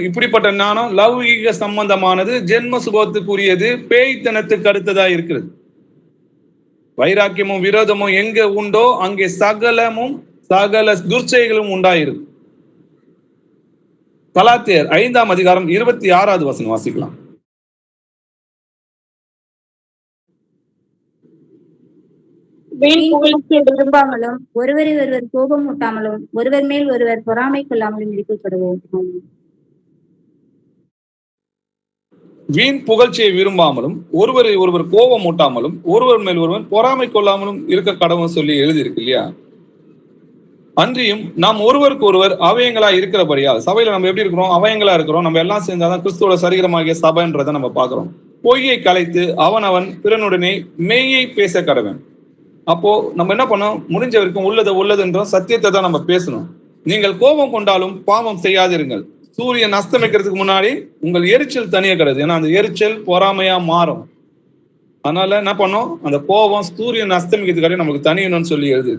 இப்படிப்பட்ட ஞானம் லௌகீக சம்பந்தமானது, ஜென்ம சுபத்துக்குரியது, பேய்த்தனத்துக்கு அடுத்ததா இருக்கிறது. வைராக்கியமும் விரோதமும் எங்க உண்டோ அங்கே சகல துர்ச்செய்களும் உண்டாயிருக்கு. கலாத்தியர் 5ஆம் அதிகாரம் 26வது வசனம் வாசிக்கலாம். விரும்பாமலும் ஒருவரை ஒருவர் கோபம் ஊட்டாமலும் ஒருவர் மேல் ஒருவர் பொறாமை கொள்ளாமலும் இருக்கப்படுவோம். வீண் புகழ்ச்சியை விரும்பாமலும் ஒருவரை ஒருவர் கோபம் ஊட்டாமலும் ஒருவர் மேல் ஒருவர் பொறாமை கொள்ளாமலும் இருக்க கடவுள் சொல்லி எழுதியிருக்கு இல்லையா? அன்றியும் நாம் ஒருவருக்கு ஒருவர் அவயங்களா இருக்கிறபடியால், சபையில நம்ம எப்படி இருக்கிறோம்? அவயங்களா இருக்கிறோம். நம்ம எல்லாம் சேர்ந்தாதான் கிறிஸ்துவோட சரீரமாகிய சபைன்றதை நம்ம பார்க்கிறோம். பொய்யை கலைத்து அவன் பிறனுடனே மெய்யை பேச கடவன். அப்போ நம்ம என்ன பண்ணோம்? முடிஞ்ச வரைக்கும் உள்ளதுன்றோம், சத்தியத்தை தான் நம்ம பேசணும். நீங்கள் கோபம் கொண்டாலும் பாவம் செய்யாதிருங்கள். சூரியன் அஸ்தமிக்கிறதுக்கு முன்னாடி உங்கள் எரிச்சல் தனியே கிடையாது. ஏன்னா அந்த எரிச்சல் பொறாமையா மாறும். அதனால என்ன பண்ணோம்? அந்த கோபம் சூரியன் அஸ்தமிக்கிறதுக்காக நமக்கு தனியணும்னு சொல்லி எழுது.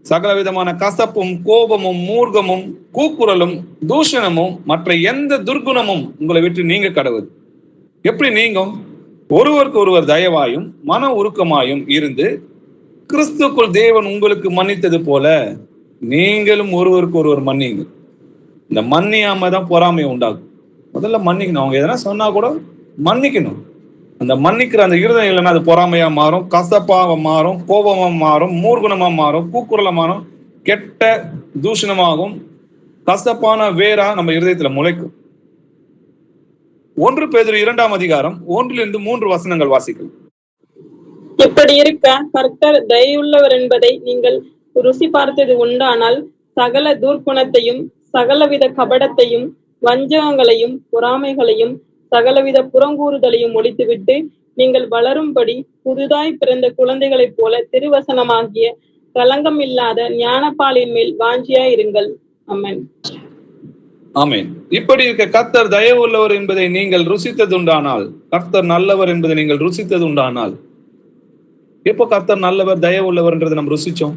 சகல விதமான கசப்பும் கோபமும் மூர்க்கமும் கூக்குரலும் தூஷணமும் மற்ற எந்த துர்குணமும் உங்களை விட்டு நீங்க கடவுது. எப்படி நீங்கும்? ஒருவருக்கு ஒருவர் தயவாயும் மன உருக்கமாயும் இருந்து கிறிஸ்துக்குள் தேவன் உங்களுக்கு மன்னித்தது போல நீங்களும் ஒருவருக்கு ஒருவர் மன்னிங்க. இந்த மன்னியாம தான் பொறாமை உண்டாகும். முதல்ல மன்னிக்கணும். அவங்க எதனா சொன்னா கூட மன்னிக்கணும். அந்த மன்னிக்கிற அந்த இருதயம் இல்லைன்னா அது பொறாமையா மாறும், கசப்பாக மாறும், கோபமா மாறும், மூர்குணமா மாறும், கூக்குரலா மாறும், கெட்ட தூஷணமாகும், கசப்பான வேரா நம்ம இருதயத்துல முளைக்கும். 1 பேதுரு 2ஆம் அதிகாரம் 1-3 வசனங்கள் வாசிக்கலாம். இப்படி இருக்க கர்த்தர் தயவுள்ளவர் என்பதை நீங்கள் ருசி பார்த்தது உண்டானால் சகல துர்க்குணத்தையும் சகலவித கபடத்தையும் வஞ்சகங்களையும் பொறாமைகளையும் சகலவித புறங்கூறுதலையும் ஒழித்துவிட்டு நீங்கள் வளரும்படி புதுதாய் பிறந்த குழந்தைகளைப் போல திருவசனமாகிய களங்கம் இல்லாத ஞானப்பாலின் மேல் வாஞ்சியாயிருங்கள். ஆமென். ஆமென். இப்படி இருக்க கர்த்தர் தயவு உள்ளவர் என்பதை நீங்கள் ருசித்ததுண்டானால், கர்த்தர் நல்லவர் என்பதை நீங்கள் ருசித்ததுண்டானால், எப்போ கர்த்தர் நல்லவர் தயவு உள்ளவர்ன்றதை நம்ம ருசிச்சோம்?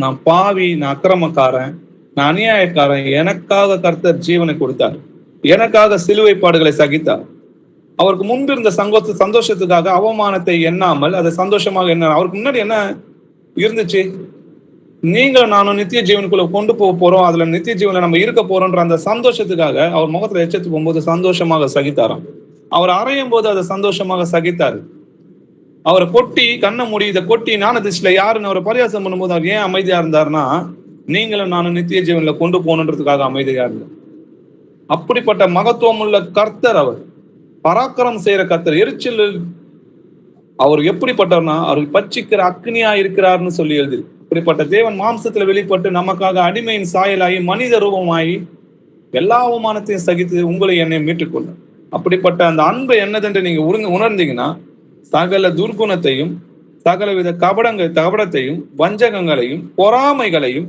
நான் பாவி, நான் அக்கிரமக்காரன், நான் அநியாயக்காரன், எனக்காக கர்த்தர் ஜீவனை கொடுத்தார், எனக்காக சிலுவை பாடுகளை சகித்தார். அவருக்கு முன்பு இருந்த சந்தோஷத்துக்காக அவமானத்தை எண்ணாமல் அதை சந்தோஷமாக என்ன, அவருக்கு முன்னாடி என்ன இருந்துச்சு? நீங்களும் நானும் நித்திய ஜீவனுக்குள்ள கொண்டு போக போறோம், அதுல நித்திய ஜீவனை நம்ம இருக்க போறோம்ன்ற அந்த சந்தோஷத்துக்காக அவர் முகத்துல எச்சரித்து போகும்போது சந்தோஷமாக சகித்தாராம். அவர் அறையும் போது அதை சந்தோஷமாக சகித்தாரு. அவரை கொட்டி கண்ணை மூடி இதை கொட்டி ஞான திருஷ்டில யாருன்னு அவரை பரியாசம் பண்ணும்போது அவர் ஏன் அமைதியா இருந்தாருன்னா, நீங்களும் நானும் நித்திய ஜீவன்ல கொண்டு போகணுன்றதுக்காக அமைதியா இருந்தார். அப்படிப்பட்ட மகத்துவம் உள்ள கர்த்தர், அவர் பராக்கிரம் செய்யற கர்த்தர். எரிச்சல் அவர் எப்படிப்பட்டவர்னா, அவர் பட்சிக்கிற அக்னியா இருக்கிறார்னு சொல்லி எழுதி. இப்படிப்பட்ட தேவன் மாம்சத்துல வெளிப்பட்டு நமக்காக அடிமையின் சாயலாகி மனித ரூபமாகி எல்லா அவமானத்தையும் சகித்து உங்களை என்னை மீட்டுக்கொள்ள. அப்படிப்பட்ட அந்த அன்பு என்னதென்று நீங்க உணர்ந்தீங்கன்னா, சகல துர்குணத்தையும், சகல வித கபடத்தையும், வஞ்சகங்களையும், பொறாமைகளையும்,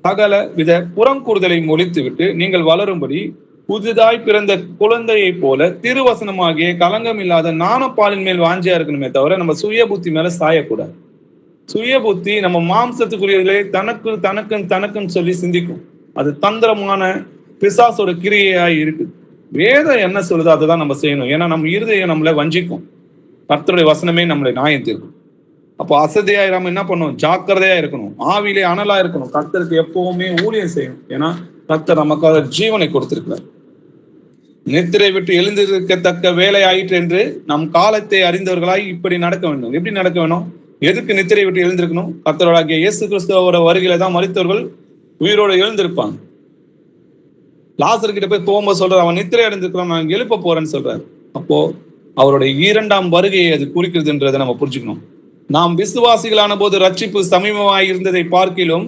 சகல வித புறங்கூறுதலையும் ஒழித்து விட்டு நீங்கள் வளரும்படி புதிதாய் பிறந்த குழந்தையை போல திருவசனமாகிய களங்கம் இல்லாத நாணப்பாலின் மேல் வாஞ்சியா இருக்கணுமே தவிர நம்ம சுய புத்தி மேல சாயக்கூடாது. சுய புத்தி நம்ம மாம்சத்துக்குரியவர்களே தனக்குன்னு சொல்லி சிந்திக்கும். அது தந்திரமான பிசாசோட கிரியையாய் இருக்கு. வேதம் என்ன சொல்லுதோ அதை தான் நம்ம செய்யணும். ஏன்னா நம்ம இருதயம் நம்மளை வஞ்சிக்கும், கர்த்தருடைய வசனமே நம்மளை நியாயம் தீர்க்கும். அப்போ அசதியாயிராம என்ன பண்ணணும்? ஜாக்கிரதையா இருக்கணும், ஆவிலே அனலா இருக்கணும், கர்த்தருக்கு எப்பவுமே ஊழியம் செய்யணும். ஏன்னா கர்த்தர் நமக்காக ஜீவனை கொடுத்திருக்கிறார். நித்திரை விட்டு எழுந்திருக்கத்தக்க வேலை ஆயிற்று என்று நம் காலத்தை அறிந்தவர்களாய் இப்படி நடக்க வேண்டும். எப்படி நடக்க வேணும்? எதுக்கு நித்திரை விட்டு எழுந்திருக்கணும்? கர்த்தராகிய இயேசு கிறிஸ்துவோட வருகையில தான் மரித்தவர்கள் உயிரோடு எழுந்திருப்பாங்க. லாசர் கிட்ட போய் போகும்போது சொல்றாரு, அவன் நித்திரை அடைந்திருக்கிறான், நான் எழுப்ப போறேன்னு சொல்றாரு. அப்போ அவருடைய 2ஆம் வருகையை அது குறிக்கிறதுன்றதை நம்ம புரிஞ்சுக்கணும். நாம் விசுவாசிகளான போது ரட்சிப்பு சமீபமாய் இருந்ததை பார்க்கிலும்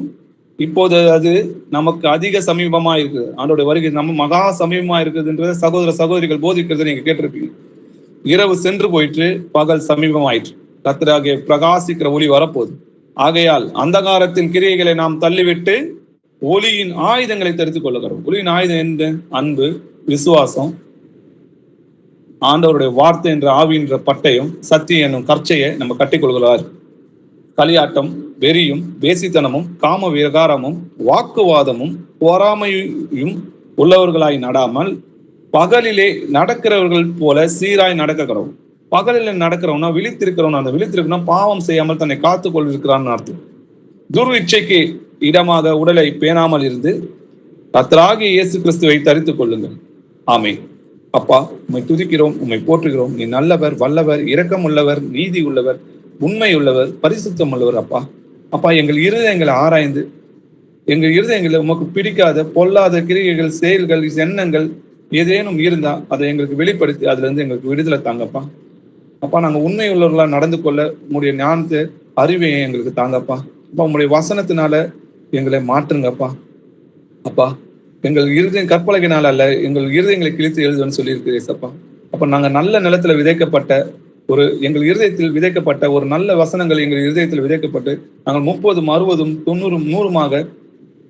இப்போது அது நமக்கு அதிக சமீபமா இருக்கு. ஆண்டோடைய வருகை நம்ம மகா சமீபமா இருக்குதுன்றத சகோதர சகோதரிகள் போதிக்கிறத நீங்க கேட்டிருப்பீங்க. இரவு சென்று போயிட்டு பகல் சமீபமாயிற்று, கர்த்தராகிய பிரகாசிக்கிற ஒளி வரப்போகுது. ஆகையால் அந்தகாரத்தின் கிரியைகளை நாம் தள்ளிவிட்டு ஒளியின் ஆயுதங்களை தெரிந்து கொள்ளுகிறோம். ஒளியின் ஆயுதம் என்ன? அன்பு, விசுவாசம், ஆண்டவருடைய வார்த்தை என்ற ஆவின்ற பட்டையும் சத்தியம் என்னும் கர்ச்சையை நம்ம கட்டிக்கொள்கிறார். களியாட்டம், வெறியும், வேசித்தனமும், காம விகாரமும், வாக்குவாதமும், பொறாமையும் உள்ளவர்களாய் நடாமல் பகலிலே நடக்கிறவர்கள் போல சீராய் நடக்கிறோம். பகலில் நடக்கிறவனா விழித்திருக்கிறவன், அந்த விழித்திருக்கனா பாவம் செய்யாமல் தன்னை காத்துக் கொள்ளிருக்கிறான்னு அர்த்தம். துர்விச்சைக்கு இடமாக உடலை பேணாமல் இருந்து கர்த்தராகிய இயேசு கிறிஸ்துவை தரித்துக் கொள்ளுங்கள். ஆமென். அப்பா, உம்மை துதிக்கிறோம், உம்மை போற்றுகிறோம். நீ நல்லவர், வல்லவர், இரக்கம் உள்ளவர், நீதி உள்ளவர், உண்மை உள்ளவர், பரிசுத்தம் உள்ளவர். அப்பா அப்பா எங்கள் இருதயங்களை ஆராய்ந்து, எங்கள் இருதயங்களை உமக்கு பிடிக்காத பொல்லாத கிரியைகள், செயல்கள், எண்ணங்கள் ஏதேனும் இருந்தா அதை எங்களுக்கு வெளிப்படுத்தி அதுல இருந்து எங்களுக்கு விடுதலை தாங்கப்பா. அப்பா, நாங்க உண்மை உள்ளவர்களா நடந்து கொள்ள உங்களுடைய ஞானத்தை, அறிவையை எங்களுக்கு தாங்கப்பா. அப்பா, உங்களுடைய வசனத்தினால எங்களை மாற்றுங்கப்பா. அப்பா, எங்கள் இருதயம் கற்பலகையினால் அல்ல, எங்கள் இருதயங்களை கிழித்து எழுதுன்னு சொல்லியிருக்கிறேப்பா. அப்ப நாங்க நல்ல நிலத்துல விதைக்கப்பட்ட எங்கள் இருதயத்தில் விதைக்கப்பட்ட ஒரு நல்ல வசனங்கள் எங்கள் இருதயத்தில் விதைக்கப்பட்டு நாங்கள் 30, 60, 90, 100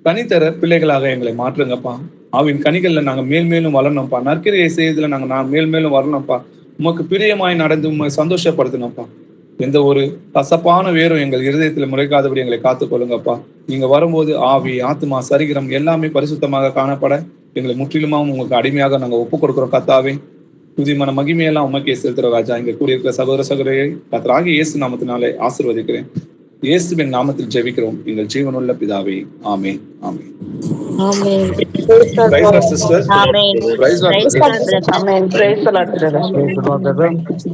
கனித்தர பிள்ளைகளாக எங்களை மாற்றுங்கப்பா. ஆவின் கனிகள்ல நாங்க மேல்மேலும் வளரணும்ப்பா. நற்கிரியை செய்யறதுல நான் மேல்மேலும் வரணும்ப்பா. உமக்கு பிரியமாய் நடந்து உண்மை சந்தோஷப்படுத்தணும்ப்பா. எந்த ஒரு கசப்பான வேரும் எங்கள் இருதயத்தில் முறைக்காதபடி எங்களை காத்துக் கொள்ளுங்கப்பா. நீங்க வரும்போது ஆவி, ஆத்மா, சரீரம் எல்லாமே பரிசுத்தமாக காணப்பட எங்களை முற்றிலுமாவும் உங்களுக்கு அடிமையாக நாங்க ஒப்புக் கொடுக்குறோம். கர்த்தாவே, துதிமான மகிமையெல்லாம் உமக்கே செலுத்துற ராஜா. இங்க கூடியிருக்கிற சகோதர சகோதரியை கர்த்தராகிய இயேசு நாமத்தினாலே ஆசீர்வதிக்கிறேன். இயேசுவின் நாமத்தில் ஜெபிக்கிறோம் எங்கள் ஜீவனுள்ள பிதாவே. ஆமென். ஆமென். ஆமென். Praise God, sister. Amen. Praise God. Amen. Praise the Lord.